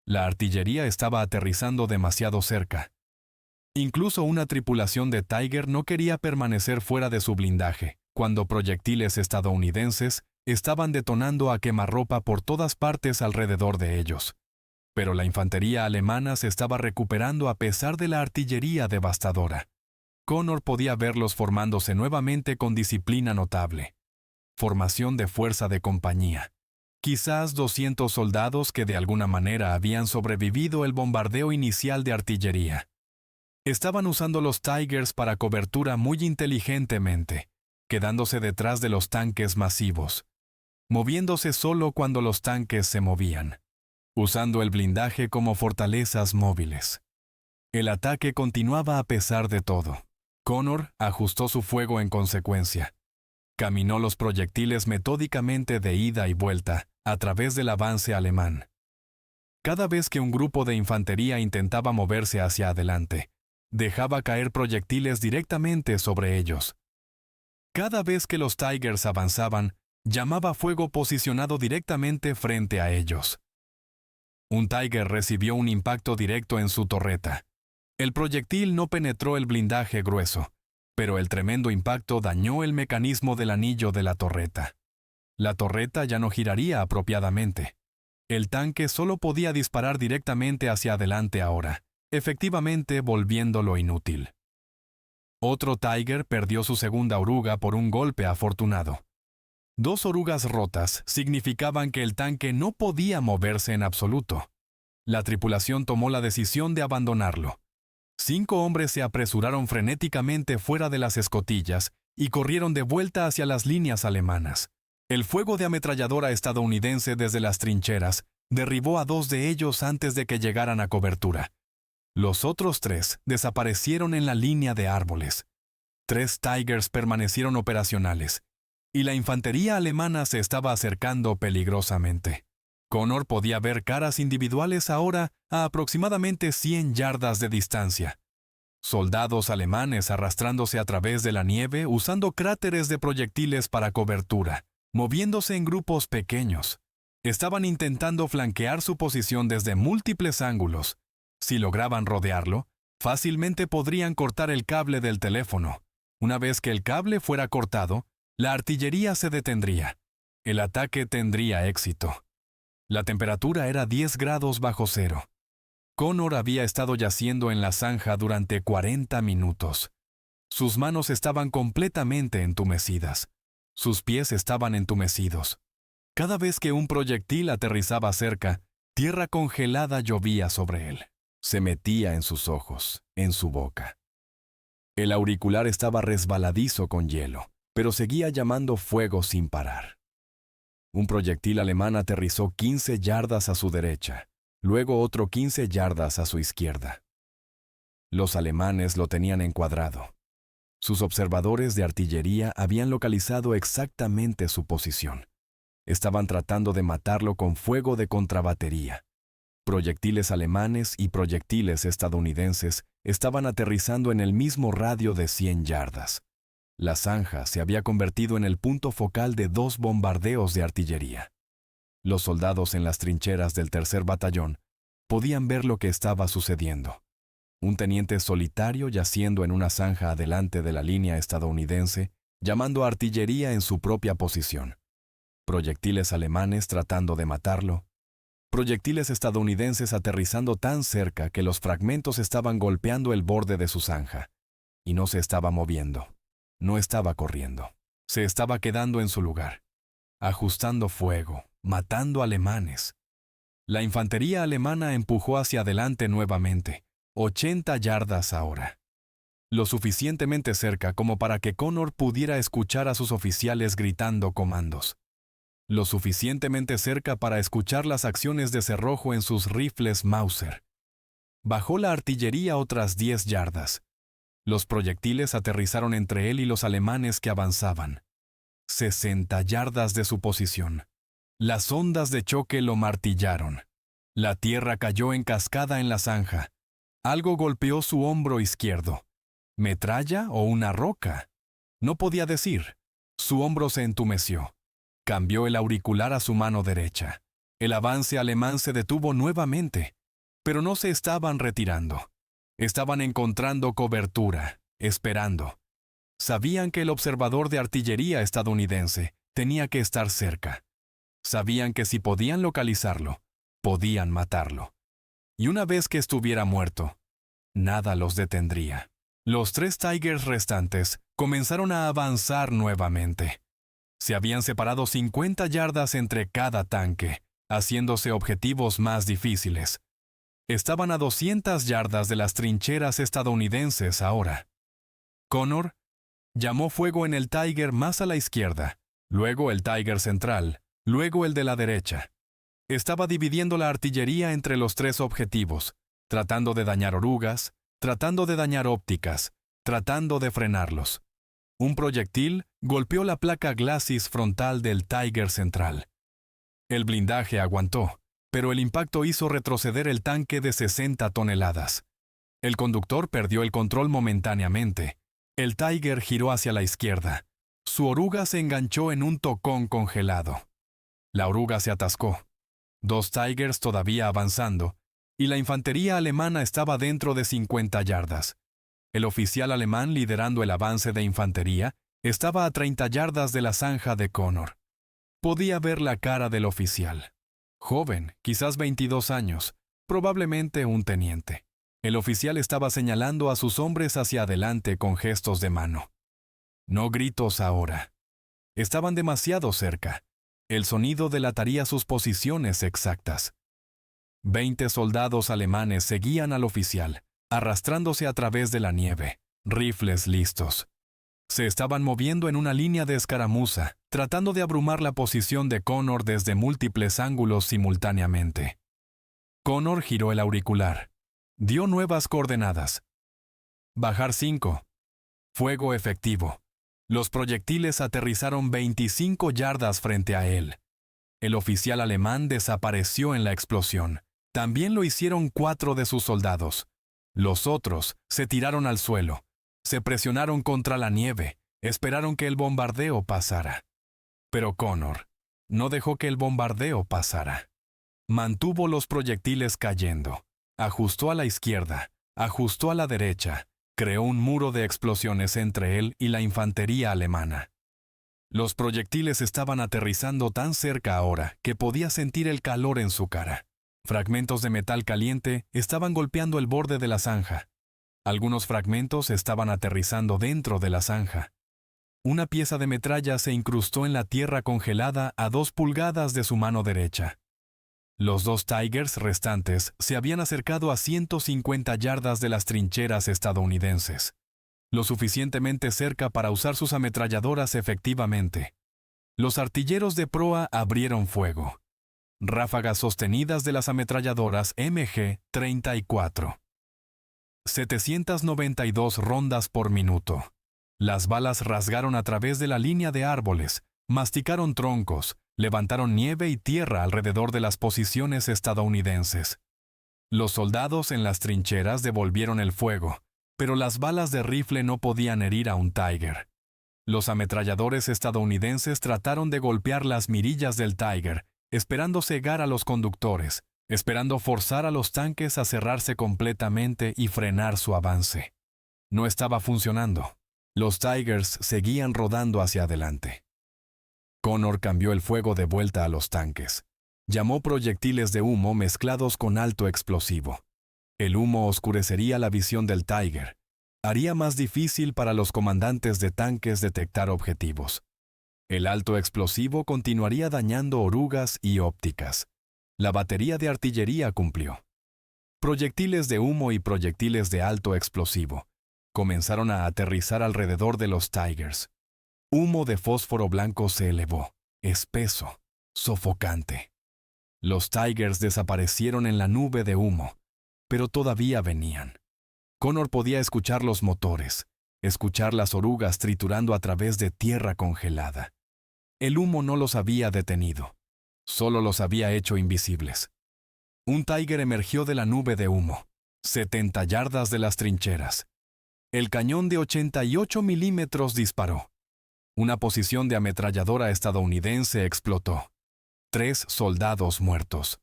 La artillería estaba aterrizando demasiado cerca. Incluso una tripulación de Tiger no quería permanecer fuera de su blindaje, cuando proyectiles estadounidenses estaban detonando a quemarropa por todas partes alrededor de ellos. Pero la infantería alemana se estaba recuperando a pesar de la artillería devastadora. Connor podía verlos formándose nuevamente con disciplina notable. Formación de fuerza de compañía. Quizás 200 soldados que de alguna manera habían sobrevivido el bombardeo inicial de artillería. Estaban usando los Tigers para cobertura muy inteligentemente, quedándose detrás de los tanques masivos, moviéndose solo cuando los tanques se movían, usando el blindaje como fortalezas móviles. El ataque continuaba a pesar de todo. Connor ajustó su fuego en consecuencia. Caminó los proyectiles metódicamente de ida y vuelta a través del avance alemán. Cada vez que un grupo de infantería intentaba moverse hacia adelante, dejaba caer proyectiles directamente sobre ellos. Cada vez que los Tigers avanzaban, llamaba fuego posicionado directamente frente a ellos. Un Tiger recibió un impacto directo en su torreta. El proyectil no penetró el blindaje grueso, pero el tremendo impacto dañó el mecanismo del anillo de la torreta. La torreta ya no giraría apropiadamente. El tanque solo podía disparar directamente hacia adelante ahora, efectivamente volviéndolo inútil. Otro Tiger perdió su segunda oruga por un golpe afortunado. 2 orugas rotas significaban que el tanque no podía moverse en absoluto. La tripulación tomó la decisión de abandonarlo. 5 hombres se apresuraron frenéticamente fuera de las escotillas y corrieron de vuelta hacia las líneas alemanas. El fuego de ametralladora estadounidense desde las trincheras derribó a 2 de ellos antes de que llegaran a cobertura. Los otros 3 desaparecieron en la línea de árboles. 3 Tigers permanecieron operacionales, y la infantería alemana se estaba acercando peligrosamente. Connor podía ver caras individuales ahora a aproximadamente 100 yardas de distancia. Soldados alemanes arrastrándose a través de la nieve usando cráteres de proyectiles para cobertura, moviéndose en grupos pequeños. Estaban intentando flanquear su posición desde múltiples ángulos. Si lograban rodearlo, fácilmente podrían cortar el cable del teléfono. Una vez que el cable fuera cortado, la artillería se detendría. El ataque tendría éxito. La temperatura era 10 grados bajo cero. Connor había estado yaciendo en la zanja durante 40 minutos. Sus manos estaban completamente entumecidas. Sus pies estaban entumecidos. Cada vez que un proyectil aterrizaba cerca, tierra congelada llovía sobre él. Se metía en sus ojos, en su boca. El auricular estaba resbaladizo con hielo, pero seguía llamando fuego sin parar. Un proyectil alemán aterrizó 15 yardas a su derecha, luego otro 15 yardas a su izquierda. Los alemanes lo tenían encuadrado. Sus observadores de artillería habían localizado exactamente su posición. Estaban tratando de matarlo con fuego de contrabatería. Proyectiles alemanes y proyectiles estadounidenses estaban aterrizando en el mismo radio de 100 yardas. La zanja se había convertido en el punto focal de 2 bombardeos de artillería. Los soldados en las trincheras del 3er batallón podían ver lo que estaba sucediendo. Un teniente solitario yaciendo en una zanja adelante de la línea estadounidense, llamando a artillería en su propia posición. Proyectiles alemanes tratando de matarlo. Proyectiles estadounidenses aterrizando tan cerca que los fragmentos estaban golpeando el borde de su zanja. Y no se estaba moviendo. No estaba corriendo. Se estaba quedando en su lugar. Ajustando fuego, matando alemanes. La infantería alemana empujó hacia adelante nuevamente, 80 yardas ahora. Lo suficientemente cerca como para que Connor pudiera escuchar a sus oficiales gritando comandos. Lo suficientemente cerca para escuchar las acciones de cerrojo en sus rifles Mauser. Bajó la artillería otras 10 yardas. Los proyectiles aterrizaron entre él y los alemanes que avanzaban. 60 yardas de su posición. Las ondas de choque lo martillaron. La tierra cayó en cascada en la zanja. Algo golpeó su hombro izquierdo. ¿Metralla o una roca? No podía decir. Su hombro se entumeció. Cambió el auricular a su mano derecha. El avance alemán se detuvo nuevamente, pero no se estaban retirando. Estaban encontrando cobertura, esperando. Sabían que el observador de artillería estadounidense tenía que estar cerca. Sabían que si podían localizarlo, podían matarlo. Y una vez que estuviera muerto, nada los detendría. Los 3 Tigers restantes comenzaron a avanzar nuevamente. Se habían separado 50 yardas entre cada tanque, haciéndose objetivos más difíciles. Estaban a 200 yardas de las trincheras estadounidenses ahora. Connor llamó fuego en el Tiger más a la izquierda, luego el Tiger central, luego el de la derecha. Estaba dividiendo la artillería entre los 3 objetivos, tratando de dañar orugas, tratando de dañar ópticas, tratando de frenarlos. Un proyectil golpeó la placa glacis frontal del Tiger central. El blindaje aguantó, pero el impacto hizo retroceder el tanque de 60 toneladas. El conductor perdió el control momentáneamente. El Tiger giró hacia la izquierda. Su oruga se enganchó en un tocón congelado. La oruga se atascó. 2 Tigers todavía avanzando, y la infantería alemana estaba dentro de 50 yardas. El oficial alemán liderando el avance de infantería estaba a 30 yardas de la zanja de Connor. Podía ver la cara del oficial. Joven, quizás 22 años, probablemente un teniente. El oficial estaba señalando a sus hombres hacia adelante con gestos de mano. No gritos ahora. Estaban demasiado cerca. El sonido delataría sus posiciones exactas. 20 soldados alemanes seguían al oficial, arrastrándose a través de la nieve, rifles listos. Se estaban moviendo en una línea de escaramuza, tratando de abrumar la posición de Connor desde múltiples ángulos simultáneamente. Connor giró el auricular. Dio nuevas coordenadas. Bajar 5. Fuego efectivo. Los proyectiles aterrizaron 25 yardas frente a él. El oficial alemán desapareció en la explosión. También lo hicieron 4 de sus soldados. Los otros se tiraron al suelo. Se presionaron contra la nieve. Esperaron que el bombardeo pasara. Pero Connor no dejó que el bombardeo pasara. Mantuvo los proyectiles cayendo. Ajustó a la izquierda. Ajustó a la derecha. Creó un muro de explosiones entre él y la infantería alemana. Los proyectiles estaban aterrizando tan cerca ahora que podía sentir el calor en su cara. Fragmentos de metal caliente estaban golpeando el borde de la zanja. Algunos fragmentos estaban aterrizando dentro de la zanja. Una pieza de metralla se incrustó en la tierra congelada a 2 pulgadas de su mano derecha. Los 2 Tigers restantes se habían acercado a 150 yardas de las trincheras estadounidenses, lo suficientemente cerca para usar sus ametralladoras efectivamente. Los artilleros de proa abrieron fuego. Ráfagas sostenidas de las ametralladoras MG-34. 792 rondas por minuto. Las balas rasgaron a través de la línea de árboles, masticaron troncos, levantaron nieve y tierra alrededor de las posiciones estadounidenses. Los soldados en las trincheras devolvieron el fuego, pero las balas de rifle no podían herir a un Tiger. Los ametralladores estadounidenses trataron de golpear las mirillas del Tiger, esperando cegar a los conductores, esperando forzar a los tanques a cerrarse completamente y frenar su avance. No estaba funcionando. Los Tigers seguían rodando hacia adelante. Connor cambió el fuego de vuelta a los tanques. Llamó proyectiles de humo mezclados con alto explosivo. El humo oscurecería la visión del Tiger. Haría más difícil para los comandantes de tanques detectar objetivos. El alto explosivo continuaría dañando orugas y ópticas. La batería de artillería cumplió. Proyectiles de humo y proyectiles de alto explosivo comenzaron a aterrizar alrededor de los Tigers. Humo de fósforo blanco se elevó, espeso, sofocante. Los Tigers desaparecieron en la nube de humo, pero todavía venían. Connor podía escuchar los motores, escuchar las orugas triturando a través de tierra congelada. El humo no los había detenido, solo los había hecho invisibles. Un Tiger emergió de la nube de humo, 70 yardas de las trincheras. El cañón de 88 milímetros disparó. Una posición de ametralladora estadounidense explotó. 3 soldados muertos.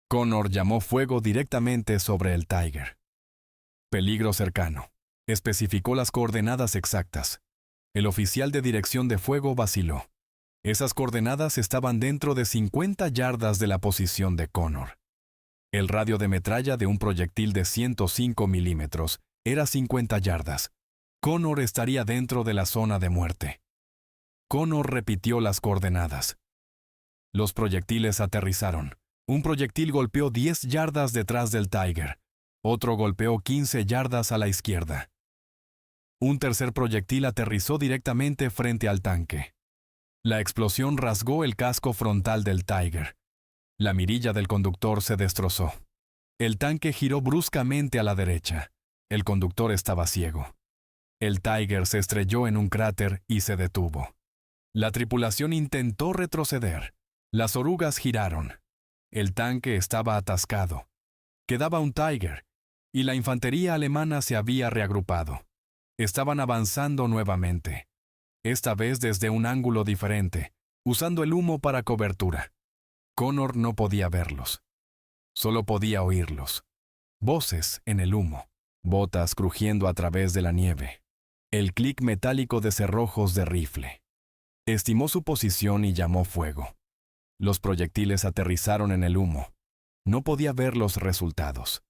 Connor llamó fuego directamente sobre el Tiger. Peligro cercano. Especificó las coordenadas exactas. El oficial de dirección de fuego vaciló. Esas coordenadas estaban dentro de 50 yardas de la posición de Connor. El radio de metralla de un proyectil de 105 milímetros era 50 yardas. Connor estaría dentro de la zona de muerte. Connor repitió las coordenadas. Los proyectiles aterrizaron. Un proyectil golpeó 10 yardas detrás del Tiger. Otro golpeó 15 yardas a la izquierda. Un tercer proyectil aterrizó directamente frente al tanque. La explosión rasgó el casco frontal del Tiger. La mirilla del conductor se destrozó. El tanque giró bruscamente a la derecha. El conductor estaba ciego. El Tiger se estrelló en un cráter y se detuvo. La tripulación intentó retroceder. Las orugas giraron. El tanque estaba atascado. Quedaba un Tiger, y la infantería alemana se había reagrupado. Estaban avanzando nuevamente, esta vez desde un ángulo diferente, usando el humo para cobertura. Connor no podía verlos. Solo podía oírlos. Voces en el humo, botas crujiendo a través de la nieve, el clic metálico de cerrojos de rifle. Estimó su posición y llamó fuego. Los proyectiles aterrizaron en el humo. No podía ver los resultados.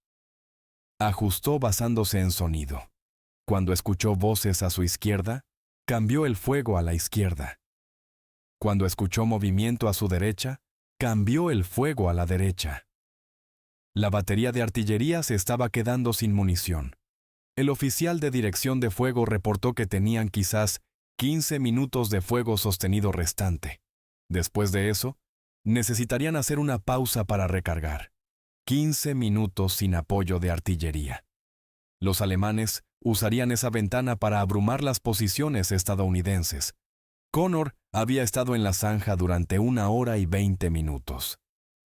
Ajustó basándose en sonido. Cuando escuchó voces a su izquierda, cambió el fuego a la izquierda. Cuando escuchó movimiento a su derecha, cambió el fuego a la derecha. La batería de artillería se estaba quedando sin munición. El oficial de dirección de fuego reportó que tenían quizás 15 minutos de fuego sostenido restante. Después de eso, necesitarían hacer una pausa para recargar. 15 minutos sin apoyo de artillería. Los alemanes usarían esa ventana para abrumar las posiciones estadounidenses. Connor había estado en la zanja durante 1 hora y 20 minutos.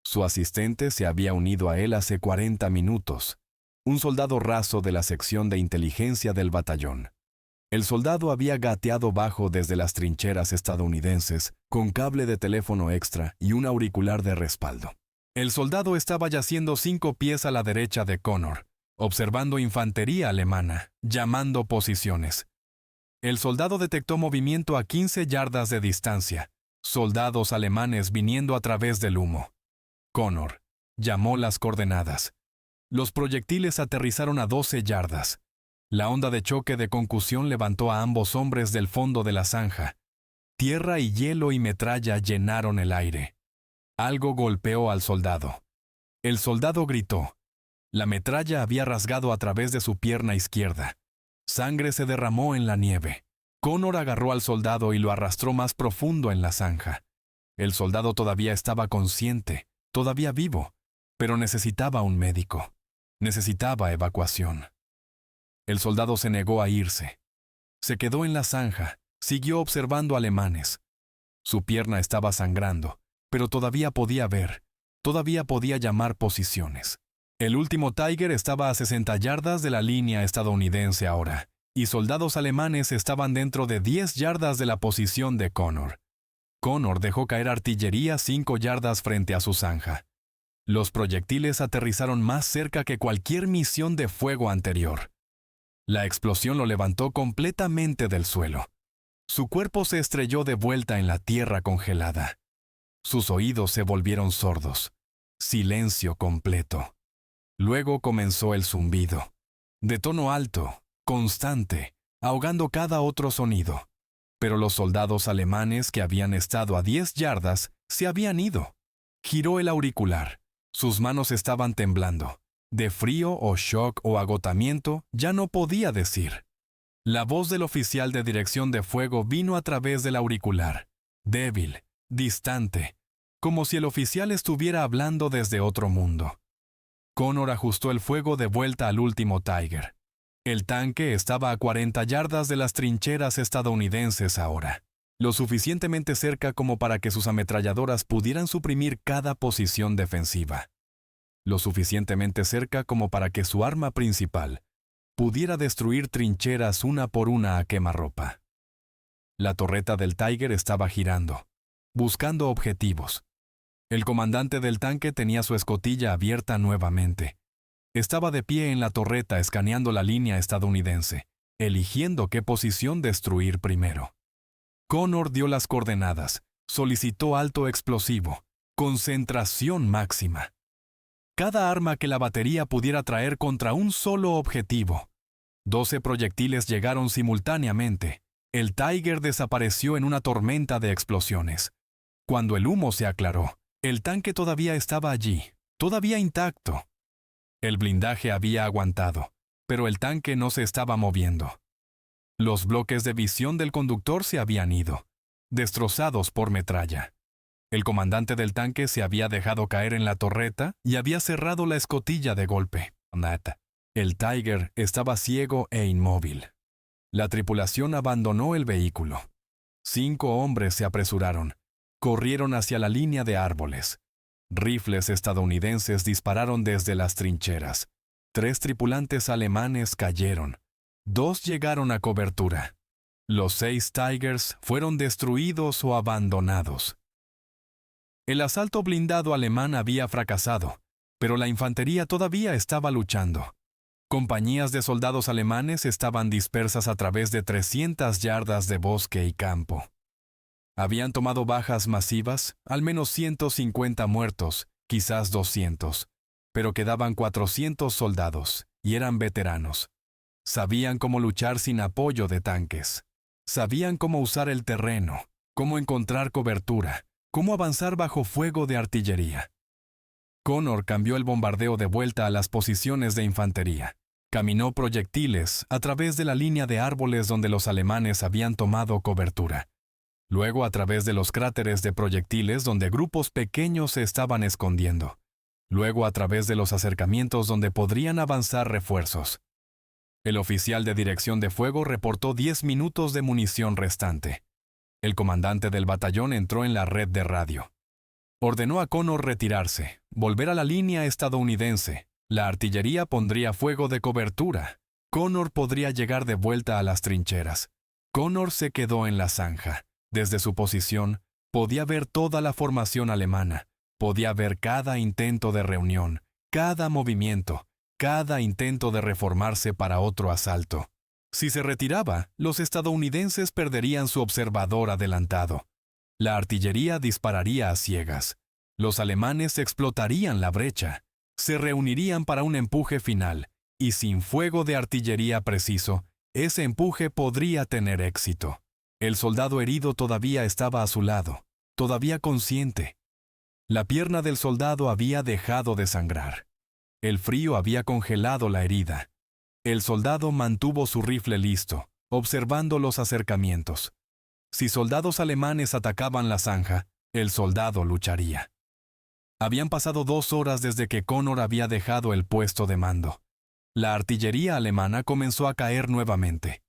Su asistente se había unido a él hace 40 minutos, un soldado raso de la sección de inteligencia del batallón. El soldado había gateado bajo desde las trincheras estadounidenses con cable de teléfono extra y un auricular de respaldo. El soldado estaba yaciendo 5 pies a la derecha de Connor, observando infantería alemana, llamando posiciones. El soldado detectó movimiento a 15 yardas de distancia, soldados alemanes viniendo a través del humo. Connor llamó las coordenadas. Los proyectiles aterrizaron a 12 yardas. La onda de choque de concusión levantó a ambos hombres del fondo de la zanja. Tierra y hielo y metralla llenaron el aire. Algo golpeó al soldado. El soldado gritó. La metralla había rasgado a través de su pierna izquierda. Sangre se derramó en la nieve. Connor agarró al soldado y lo arrastró más profundo en la zanja. El soldado todavía estaba consciente, todavía vivo, pero necesitaba un médico. Necesitaba evacuación. El soldado se negó a irse. Se quedó en la zanja, siguió observando alemanes. Su pierna estaba sangrando, pero todavía podía ver, todavía podía llamar posiciones. El último Tiger estaba a 60 yardas de la línea estadounidense ahora, y soldados alemanes estaban dentro de 10 yardas de la posición de Connor. Connor dejó caer artillería 5 yardas frente a su zanja. Los proyectiles aterrizaron más cerca que cualquier misión de fuego anterior. La explosión lo levantó completamente del suelo. Su cuerpo se estrelló de vuelta en la tierra congelada. Sus oídos se volvieron sordos. Silencio completo. Luego comenzó el zumbido, de tono alto, constante, ahogando cada otro sonido. Pero los soldados alemanes que habían estado a 10 yardas se habían ido. Giró el auricular. Sus manos estaban temblando. De frío o shock o agotamiento, ya no podía decir. La voz del oficial de dirección de fuego vino a través del auricular, débil, distante, como si el oficial estuviera hablando desde otro mundo. Connor ajustó el fuego de vuelta al último Tiger. El tanque estaba a 40 yardas de las trincheras estadounidenses ahora, lo suficientemente cerca como para que sus ametralladoras pudieran suprimir cada posición defensiva. Lo suficientemente cerca como para que su arma principal pudiera destruir trincheras una por una a quemarropa. La torreta del Tiger estaba girando, buscando objetivos. El comandante del tanque tenía su escotilla abierta nuevamente. Estaba de pie en la torreta escaneando la línea estadounidense, eligiendo qué posición destruir primero. Connor dio las coordenadas, solicitó alto explosivo, concentración máxima. Cada arma que la batería pudiera traer contra un solo objetivo. 12 proyectiles llegaron simultáneamente. El Tiger desapareció en una tormenta de explosiones. Cuando el humo se aclaró, el tanque todavía estaba allí, todavía intacto. El blindaje había aguantado, pero el tanque no se estaba moviendo. Los bloques de visión del conductor se habían ido, destrozados por metralla. El comandante del tanque se había dejado caer en la torreta y había cerrado la escotilla de golpe. El Tiger estaba ciego e inmóvil. La tripulación abandonó el vehículo. 5 hombres se apresuraron. Corrieron hacia la línea de árboles. Rifles estadounidenses dispararon desde las trincheras. 3 tripulantes alemanes cayeron. 2 llegaron a cobertura. Los 6 Tigers fueron destruidos o abandonados. El asalto blindado alemán había fracasado, pero la infantería todavía estaba luchando. Compañías de soldados alemanes estaban dispersas a través de 300 yardas de bosque y campo. Habían tomado bajas masivas, al menos 150 muertos, quizás 200, pero quedaban 400 soldados, y eran veteranos. Sabían cómo luchar sin apoyo de tanques. Sabían cómo usar el terreno, cómo encontrar cobertura, cómo avanzar bajo fuego de artillería. Connor cambió el bombardeo de vuelta a las posiciones de infantería. Caminó proyectiles a través de la línea de árboles donde los alemanes habían tomado cobertura. Luego a través de los cráteres de proyectiles donde grupos pequeños se estaban escondiendo. Luego a través de los acercamientos donde podrían avanzar refuerzos. El oficial de dirección de fuego reportó 10 minutos de munición restante. El comandante del batallón entró en la red de radio. Ordenó a Connor retirarse, volver a la línea estadounidense. La artillería pondría fuego de cobertura. Connor podría llegar de vuelta a las trincheras. Connor se quedó en la zanja. Desde su posición, podía ver toda la formación alemana. Podía ver cada intento de reunión, cada movimiento, cada intento de reformarse para otro asalto. Si se retiraba, los estadounidenses perderían su observador adelantado. La artillería dispararía a ciegas. Los alemanes explotarían la brecha. Se reunirían para un empuje final, y sin fuego de artillería preciso, ese empuje podría tener éxito. El soldado herido todavía estaba a su lado, todavía consciente. La pierna del soldado había dejado de sangrar. El frío había congelado la herida. El soldado mantuvo su rifle listo, observando los acercamientos. Si soldados alemanes atacaban la zanja, el soldado lucharía. Habían pasado 2 horas desde que Connor había dejado el puesto de mando. La artillería alemana comenzó a caer nuevamente.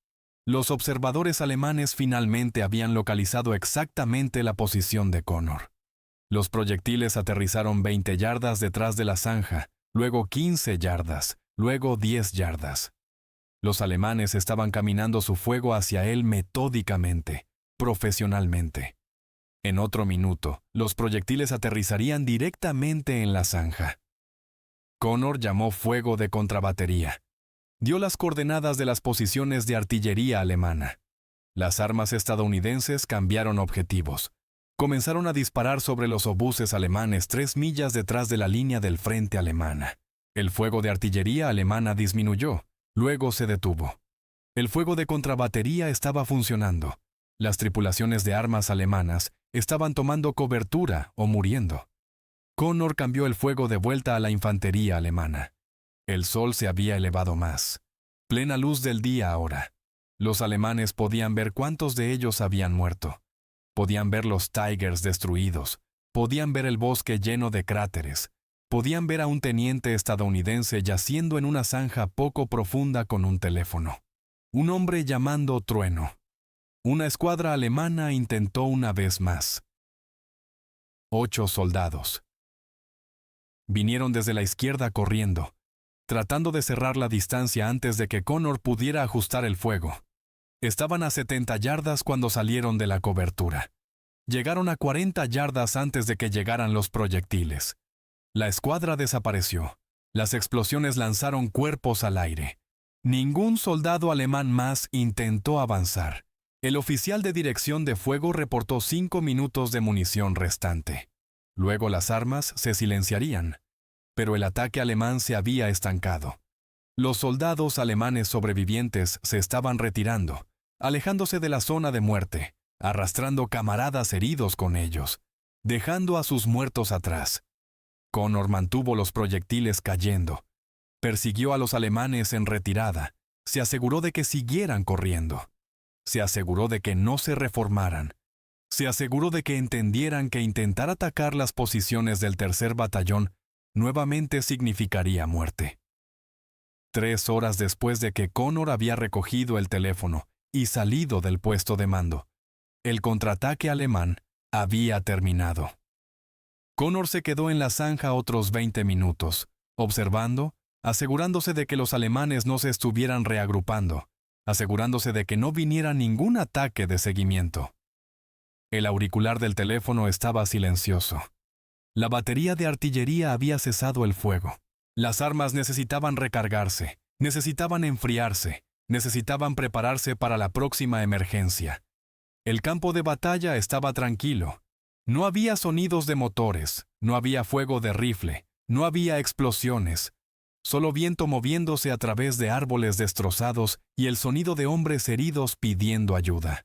Los observadores alemanes finalmente habían localizado exactamente la posición de Connor. Los proyectiles aterrizaron 20 yardas detrás de la zanja, luego 15 yardas, luego 10 yardas. Los alemanes estaban caminando su fuego hacia él metódicamente, profesionalmente. En otro minuto, los proyectiles aterrizarían directamente en la zanja. Connor llamó fuego de contrabatería. Dio las coordenadas de las posiciones de artillería alemana. Las armas estadounidenses cambiaron objetivos. Comenzaron a disparar sobre los obuses alemanes 3 millas detrás de la línea del frente alemana. El fuego de artillería alemana disminuyó, luego se detuvo. El fuego de contrabatería estaba funcionando. Las tripulaciones de armas alemanas estaban tomando cobertura o muriendo. Connor cambió el fuego de vuelta a la infantería alemana. El sol se había elevado más. Plena luz del día ahora. Los alemanes podían ver cuántos de ellos habían muerto. Podían ver los Tigers destruidos. Podían ver el bosque lleno de cráteres. Podían ver a un teniente estadounidense yaciendo en una zanja poco profunda con un teléfono. Un hombre llamando trueno. Una escuadra alemana intentó una vez más. 8 soldados. Vinieron desde la izquierda corriendo, tratando de cerrar la distancia antes de que Connor pudiera ajustar el fuego. Estaban a 70 yardas cuando salieron de la cobertura. Llegaron a 40 yardas antes de que llegaran los proyectiles. La escuadra desapareció. Las explosiones lanzaron cuerpos al aire. Ningún soldado alemán más intentó avanzar. El oficial de dirección de fuego reportó 5 minutos de munición restante. Luego las armas se silenciarían, pero el ataque alemán se había estancado. Los soldados alemanes sobrevivientes se estaban retirando, alejándose de la zona de muerte, arrastrando camaradas heridos con ellos, dejando a sus muertos atrás. Connor mantuvo los proyectiles cayendo. Persiguió a los alemanes en retirada. Se aseguró de que siguieran corriendo. Se aseguró de que no se reformaran. Se aseguró de que entendieran que intentar atacar las posiciones del tercer batallón nuevamente significaría muerte. 3 horas después de que Connor había recogido el teléfono y salido del puesto de mando. El contraataque alemán había terminado. Connor se quedó en la zanja otros 20 minutos, observando, asegurándose de que los alemanes no se estuvieran reagrupando, asegurándose de que no viniera ningún ataque de seguimiento. El auricular del teléfono estaba silencioso. La batería de artillería había cesado el fuego. Las armas necesitaban recargarse, necesitaban enfriarse, necesitaban prepararse para la próxima emergencia. El campo de batalla estaba tranquilo. No había sonidos de motores, no había fuego de rifle, no había explosiones. Solo viento moviéndose a través de árboles destrozados y el sonido de hombres heridos pidiendo ayuda.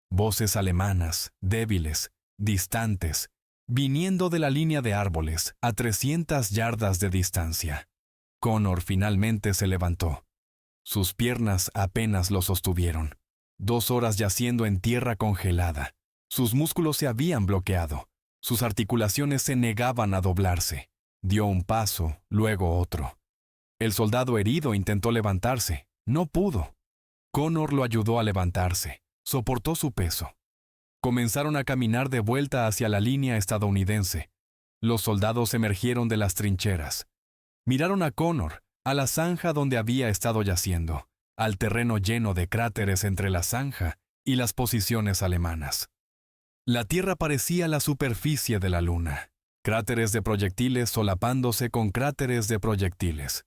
Voces alemanas, débiles, distantes, viniendo de la línea de árboles a 300 yardas de distancia. Connor finalmente se levantó. Sus piernas apenas lo sostuvieron. 2 horas yaciendo en tierra congelada. Sus músculos se habían bloqueado. Sus articulaciones se negaban a doblarse. Dio un paso, luego otro. El soldado herido intentó levantarse. No pudo. Connor lo ayudó a levantarse. Soportó su peso. Comenzaron a caminar de vuelta hacia la línea estadounidense. Los soldados emergieron de las trincheras. Miraron a Connor, a la zanja donde había estado yaciendo, al terreno lleno de cráteres entre la zanja y las posiciones alemanas. La tierra parecía la superficie de la luna, cráteres de proyectiles solapándose con cráteres de proyectiles.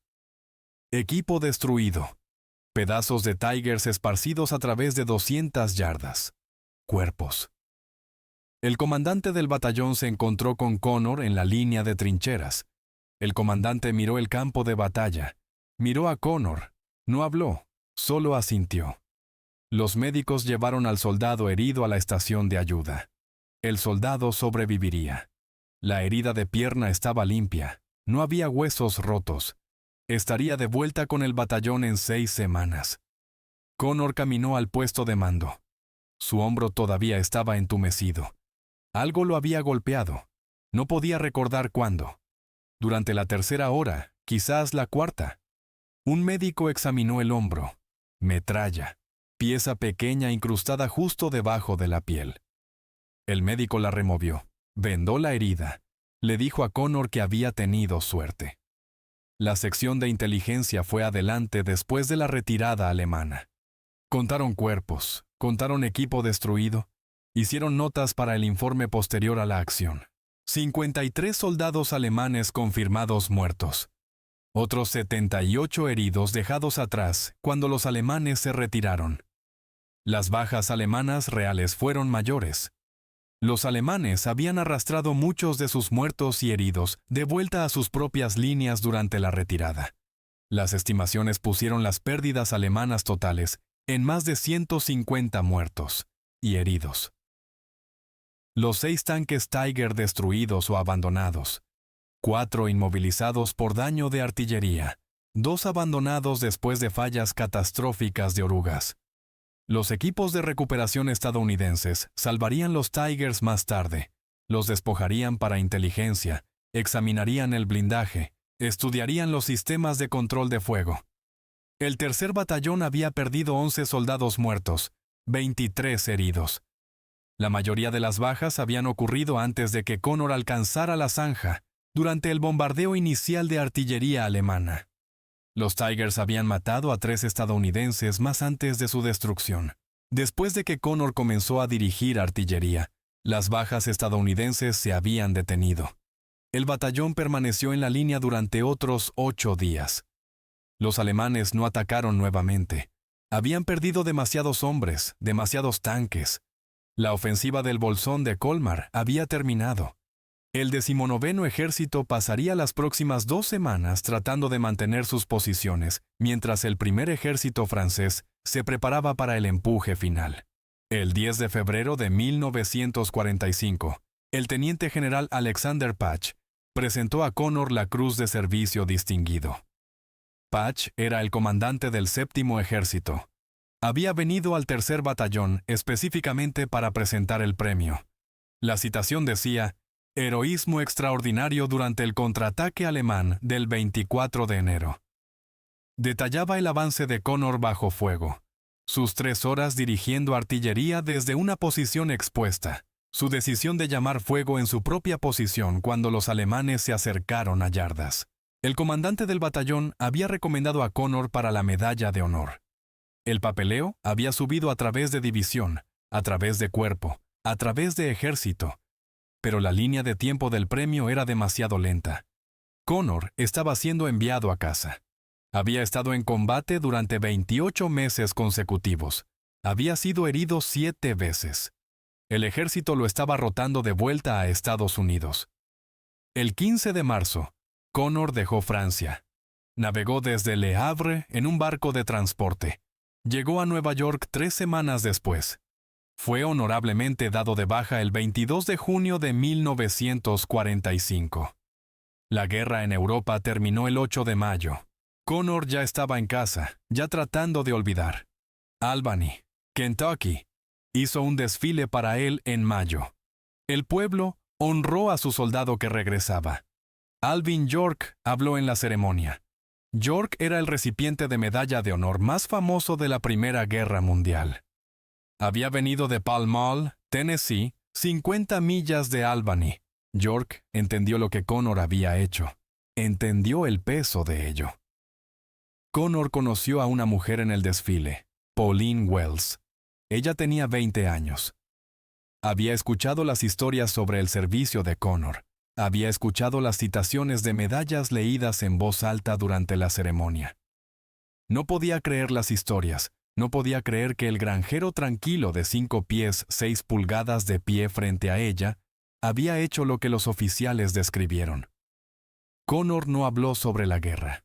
Equipo destruido. Pedazos de Tigers esparcidos a través de 200 yardas. Cuerpos. El comandante del batallón se encontró con Connor en la línea de trincheras. El comandante miró el campo de batalla. Miró a Connor. No habló, solo asintió. Los médicos llevaron al soldado herido a la estación de ayuda. El soldado sobreviviría. La herida de pierna estaba limpia. No había huesos rotos. Estaría de vuelta con el batallón en 6 semanas. Connor caminó al puesto de mando. Su hombro todavía estaba entumecido. Algo lo había golpeado. No podía recordar cuándo. Durante la 3ª hora, quizás la 4ª. Un médico examinó el hombro. Metralla. Pieza pequeña incrustada justo debajo de la piel. El médico la removió. Vendó la herida. Le dijo a Connor que había tenido suerte. La sección de inteligencia fue adelante después de la retirada alemana. Contaron cuerpos, contaron equipo destruido, hicieron notas para el informe posterior a la acción. 53 soldados alemanes confirmados muertos. Otros 78 heridos dejados atrás cuando los alemanes se retiraron. Las bajas alemanas reales fueron mayores. Los alemanes habían arrastrado muchos de sus muertos y heridos de vuelta a sus propias líneas durante la retirada. Las estimaciones pusieron las pérdidas alemanas totales en más de 150 muertos y heridos. Los 6 tanques Tiger destruidos o abandonados, 4 inmovilizados por daño de artillería, 2 abandonados después de fallas catastróficas de orugas. Los equipos de recuperación estadounidenses salvarían los Tigers más tarde, los despojarían para inteligencia, examinarían el blindaje, estudiarían los sistemas de control de fuego. El 3er batallón había perdido 11 soldados muertos, 23 heridos. La mayoría de las bajas habían ocurrido antes de que Connor alcanzara la zanja, durante el bombardeo inicial de artillería alemana. Los Tigers habían matado a 3 estadounidenses más antes de su destrucción. Después de que Connor comenzó a dirigir artillería, las bajas estadounidenses se habían detenido. El batallón permaneció en la línea durante otros 8 días. Los alemanes no atacaron nuevamente. Habían perdido demasiados hombres, demasiados tanques. La ofensiva del Bolsón de Colmar había terminado. El 19º ejército pasaría las próximas 2 semanas tratando de mantener sus posiciones, mientras el 1er ejército francés se preparaba para el empuje final. El 10 de febrero de 1945, el teniente general Alexander Patch presentó a Connor la Cruz de Servicio Distinguido. Patch era el comandante del 7º ejército. Había venido al 3er batallón específicamente para presentar el premio. La citación decía: «Heroísmo extraordinario durante el contraataque alemán del 24 de enero». Detallaba el avance de Connor bajo fuego, sus 3 horas dirigiendo artillería desde una posición expuesta, su decisión de llamar fuego en su propia posición cuando los alemanes se acercaron a yardas. El comandante del batallón había recomendado a Connor para la medalla de honor. El papeleo había subido a través de división, a través de cuerpo, a través de ejército, pero la línea de tiempo del premio era demasiado lenta. Connor estaba siendo enviado a casa. Había estado en combate durante 28 meses consecutivos. Había sido herido 7 veces. El ejército lo estaba rotando de vuelta a Estados Unidos. El 15 de marzo, Connor dejó Francia. Navegó desde Le Havre en un barco de transporte. Llegó a Nueva York 3 semanas después. Fue honorablemente dado de baja el 22 de junio de 1945. La guerra en Europa terminó el 8 de mayo. Connor ya estaba en casa, ya tratando de olvidar. Albany, Kentucky, hizo un desfile para él en mayo. El pueblo honró a su soldado que regresaba. Alvin York habló en la ceremonia. York era el recipiente de medalla de honor más famoso de la Primera Guerra Mundial. Había venido de Pall Mall, Tennessee, 50 millas de Albany. York entendió lo que Connor había hecho. Entendió el peso de ello. Connor conoció a una mujer en el desfile, Pauline Wells. Ella tenía 20 años. Había escuchado las historias sobre el servicio de Connor. Había escuchado las citaciones de medallas leídas en voz alta durante la ceremonia. No podía creer las historias. No podía creer que el granjero tranquilo de 5 pies 6 pulgadas de pie frente a ella había hecho lo que los oficiales describieron. Connor no habló sobre la guerra.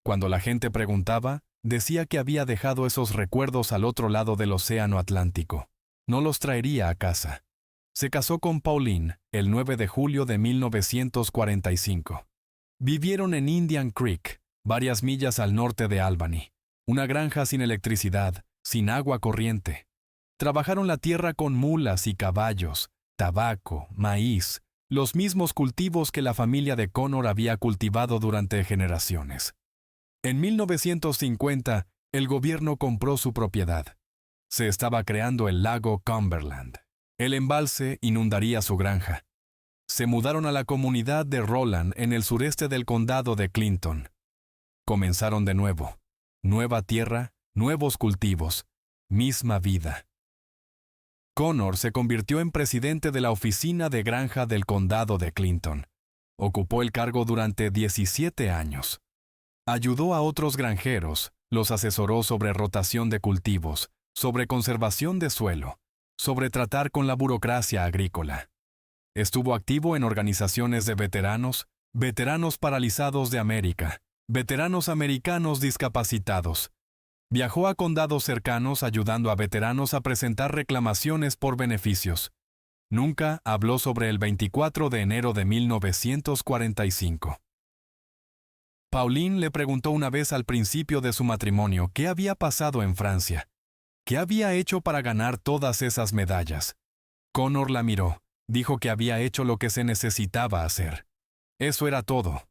Cuando la gente preguntaba, decía que había dejado esos recuerdos al otro lado del océano Atlántico. No los traería a casa. Se casó con Pauline el 9 de julio de 1945. Vivieron en Indian Creek, varias millas al norte de Albany. Una granja sin electricidad, sin agua corriente. Trabajaron la tierra con mulas y caballos, tabaco, maíz, los mismos cultivos que la familia de Connor había cultivado durante generaciones. En 1950, el gobierno compró su propiedad. Se estaba creando el lago Cumberland. El embalse inundaría su granja. Se mudaron a la comunidad de Roland en el sureste del condado de Clinton. Comenzaron de nuevo. Nueva tierra, nuevos cultivos, misma vida. Connor se convirtió en presidente de la oficina de granja del condado de Clinton. Ocupó el cargo durante 17 años. Ayudó a otros granjeros, los asesoró sobre rotación de cultivos, sobre conservación de suelo, sobre tratar con la burocracia agrícola. Estuvo activo en organizaciones de veteranos, veteranos paralizados de América, veteranos americanos discapacitados. Viajó a condados cercanos ayudando a veteranos a presentar reclamaciones por beneficios. Nunca habló sobre el 24 de enero de 1945. Pauline le preguntó una vez al principio de su matrimonio qué había pasado en Francia. ¿Qué había hecho para ganar todas esas medallas? Connor la miró, dijo que había hecho lo que se necesitaba hacer. Eso era todo.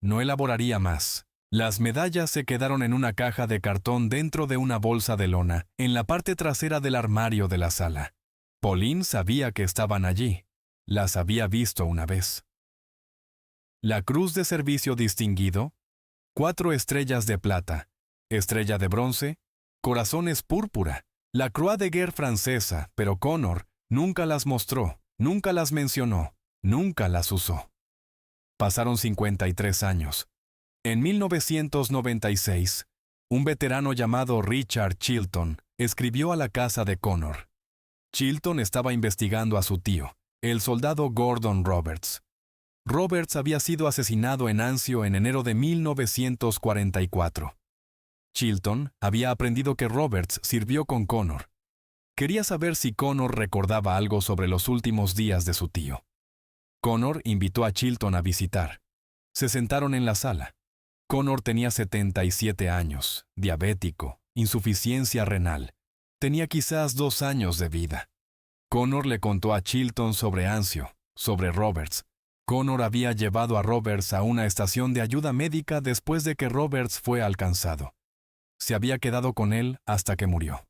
No elaboraría más. Las medallas se quedaron en una caja de cartón dentro de una bolsa de lona, en la parte trasera del armario de la sala. Pauline sabía que estaban allí. Las había visto una vez. La Cruz de Servicio Distinguido, 4 estrellas de plata, estrella de bronce, corazones púrpura, la Croix de Guerre francesa, pero Connor nunca las mostró, nunca las mencionó, nunca las usó. Pasaron 53 años. En 1996, un veterano llamado Richard Chilton escribió a la casa de Connor. Chilton estaba investigando a su tío, el soldado Gordon Roberts. Roberts había sido asesinado en Anzio en enero de 1944. Chilton había aprendido que Roberts sirvió con Connor. Quería saber si Connor recordaba algo sobre los últimos días de su tío. Connor invitó a Chilton a visitar. Se sentaron en la sala. Connor tenía 77 años, diabético, insuficiencia renal. Tenía quizás 2 años de vida. Connor le contó a Chilton sobre Anzio, sobre Roberts. Connor había llevado a Roberts a una estación de ayuda médica después de que Roberts fue alcanzado. Se había quedado con él hasta que murió.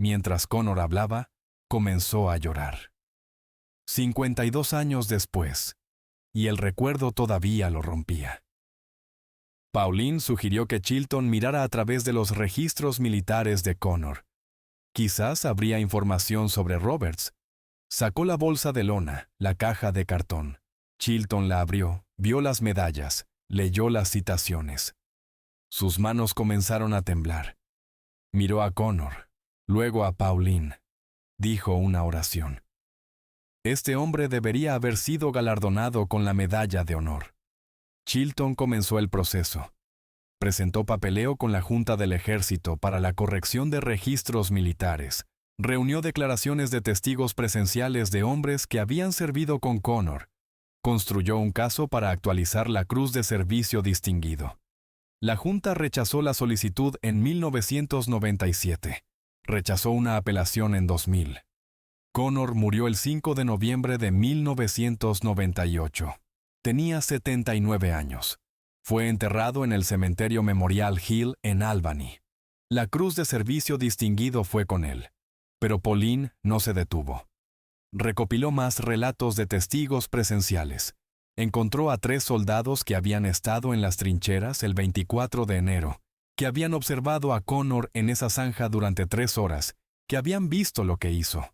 mientras Connor hablaba, comenzó a llorar. 52 años después, y el recuerdo todavía lo rompía. Pauline sugirió que Chilton mirara a través de los registros militares de Connor. Quizás habría información sobre Roberts. Sacó la bolsa de lona, la caja de cartón. Chilton la abrió, vio las medallas, leyó las citaciones. Sus manos comenzaron a temblar. Miró a Connor, luego a Pauline. Dijo una oración. Este hombre debería haber sido galardonado con la medalla de honor. Chilton comenzó el proceso. Presentó papeleo con la Junta del Ejército para la corrección de registros militares. Reunió declaraciones de testigos presenciales de hombres que habían servido con Connor. Construyó un caso para actualizar la Cruz de Servicio Distinguido. La Junta rechazó la solicitud en 1997. Rechazó una apelación en 2000. Connor murió el 5 de noviembre de 1998. Tenía 79 años. Fue enterrado en el cementerio Memorial Hill en Albany. La Cruz de Servicio Distinguido fue con él. Pero Pauline no se detuvo. Recopiló más relatos de testigos presenciales. Encontró a 3 soldados que habían estado en las trincheras el 24 de enero, que habían observado a Connor en esa zanja durante 3 horas, que habían visto lo que hizo.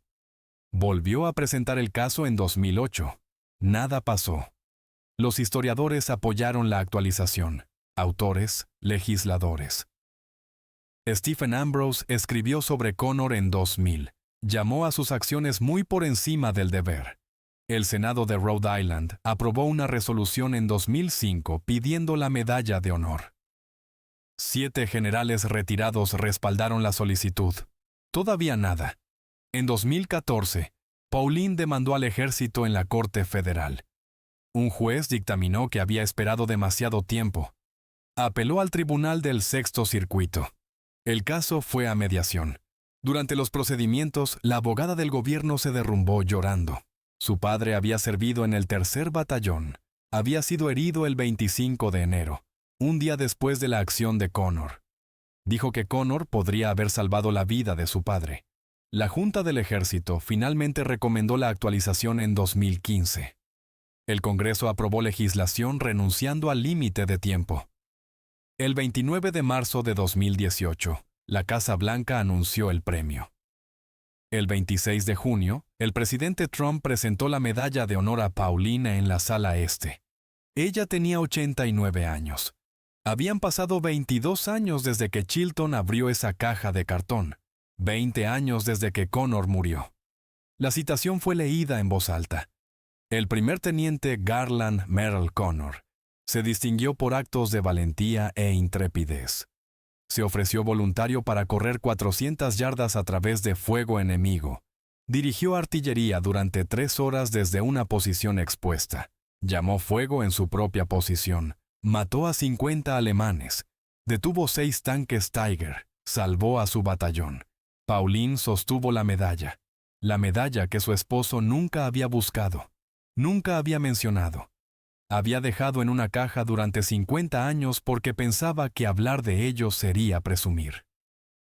Volvió a presentar el caso en 2008. Nada pasó. Los historiadores apoyaron la actualización. Autores, legisladores. Stephen Ambrose escribió sobre Connor en 2000. Llamó a sus acciones muy por encima del deber. El Senado de Rhode Island aprobó una resolución en 2005 pidiendo la medalla de honor. 7 generales retirados respaldaron la solicitud. Todavía nada. En 2014, Pauline demandó al ejército en la Corte Federal. Un juez dictaminó que había esperado demasiado tiempo. Apeló al tribunal del Sexto Circuito. El caso fue a mediación. Durante los procedimientos, la abogada del gobierno se derrumbó llorando. Su padre había servido en el 3er Batallón. Había sido herido el 25 de enero, un día después de la acción de Connor. Dijo que Connor podría haber salvado la vida de su padre. La Junta del Ejército finalmente recomendó la actualización en 2015. El Congreso aprobó legislación renunciando al límite de tiempo. El 29 de marzo de 2018, la Casa Blanca anunció el premio. El 26 de junio, el presidente Trump presentó la medalla de honor a Pauline en la Sala Este. Ella tenía 89 años. Habían pasado 22 años desde que Chilton abrió esa caja de cartón, 20 años desde que Connor murió. La citación fue leída en voz alta. El primer teniente Garland Merle Connor se distinguió por actos de valentía e intrepidez. Se ofreció voluntario para correr 400 yardas a través de fuego enemigo. Dirigió artillería durante 3 horas desde una posición expuesta. Llamó fuego en su propia posición. Mató a 50 alemanes. Detuvo 6 tanques Tiger. Salvó a su batallón. Pauline sostuvo la medalla que su esposo nunca había buscado. Nunca había mencionado. Había dejado en una caja durante 50 años porque pensaba que hablar de ello sería presumir.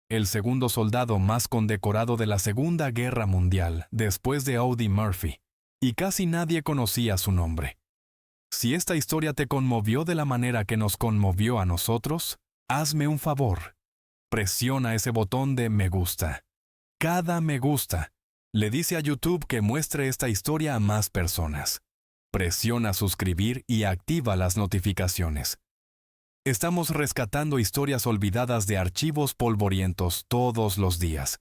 El segundo soldado más condecorado de la Segunda Guerra Mundial, después de Audie Murphy, y casi nadie conocía su nombre. Si esta historia te conmovió de la manera que nos conmovió a nosotros, hazme un favor. Presiona ese botón de me gusta. Cada me gusta le dice a YouTube que muestre esta historia a más personas. Presiona suscribir y activa las notificaciones. Estamos rescatando historias olvidadas de archivos polvorientos todos los días.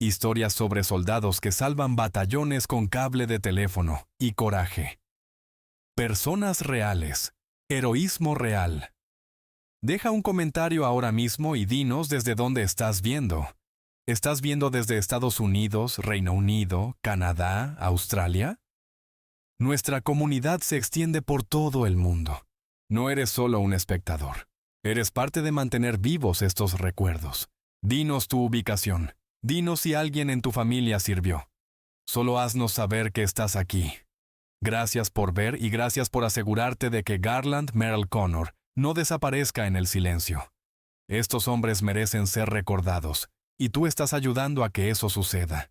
Historias sobre soldados que salvan batallones con cable de teléfono y coraje. Personas reales. Heroísmo real. Deja un comentario ahora mismo y dinos desde dónde estás viendo. ¿Estás viendo desde Estados Unidos, Reino Unido, Canadá, Australia? Nuestra comunidad se extiende por todo el mundo. No eres solo un espectador. Eres parte de mantener vivos estos recuerdos. Dinos tu ubicación. Dinos si alguien en tu familia sirvió. Solo haznos saber que estás aquí. Gracias por ver y gracias por asegurarte de que Garland Merle Connor no desaparezca en el silencio. Estos hombres merecen ser recordados. y tú estás ayudando a que eso suceda.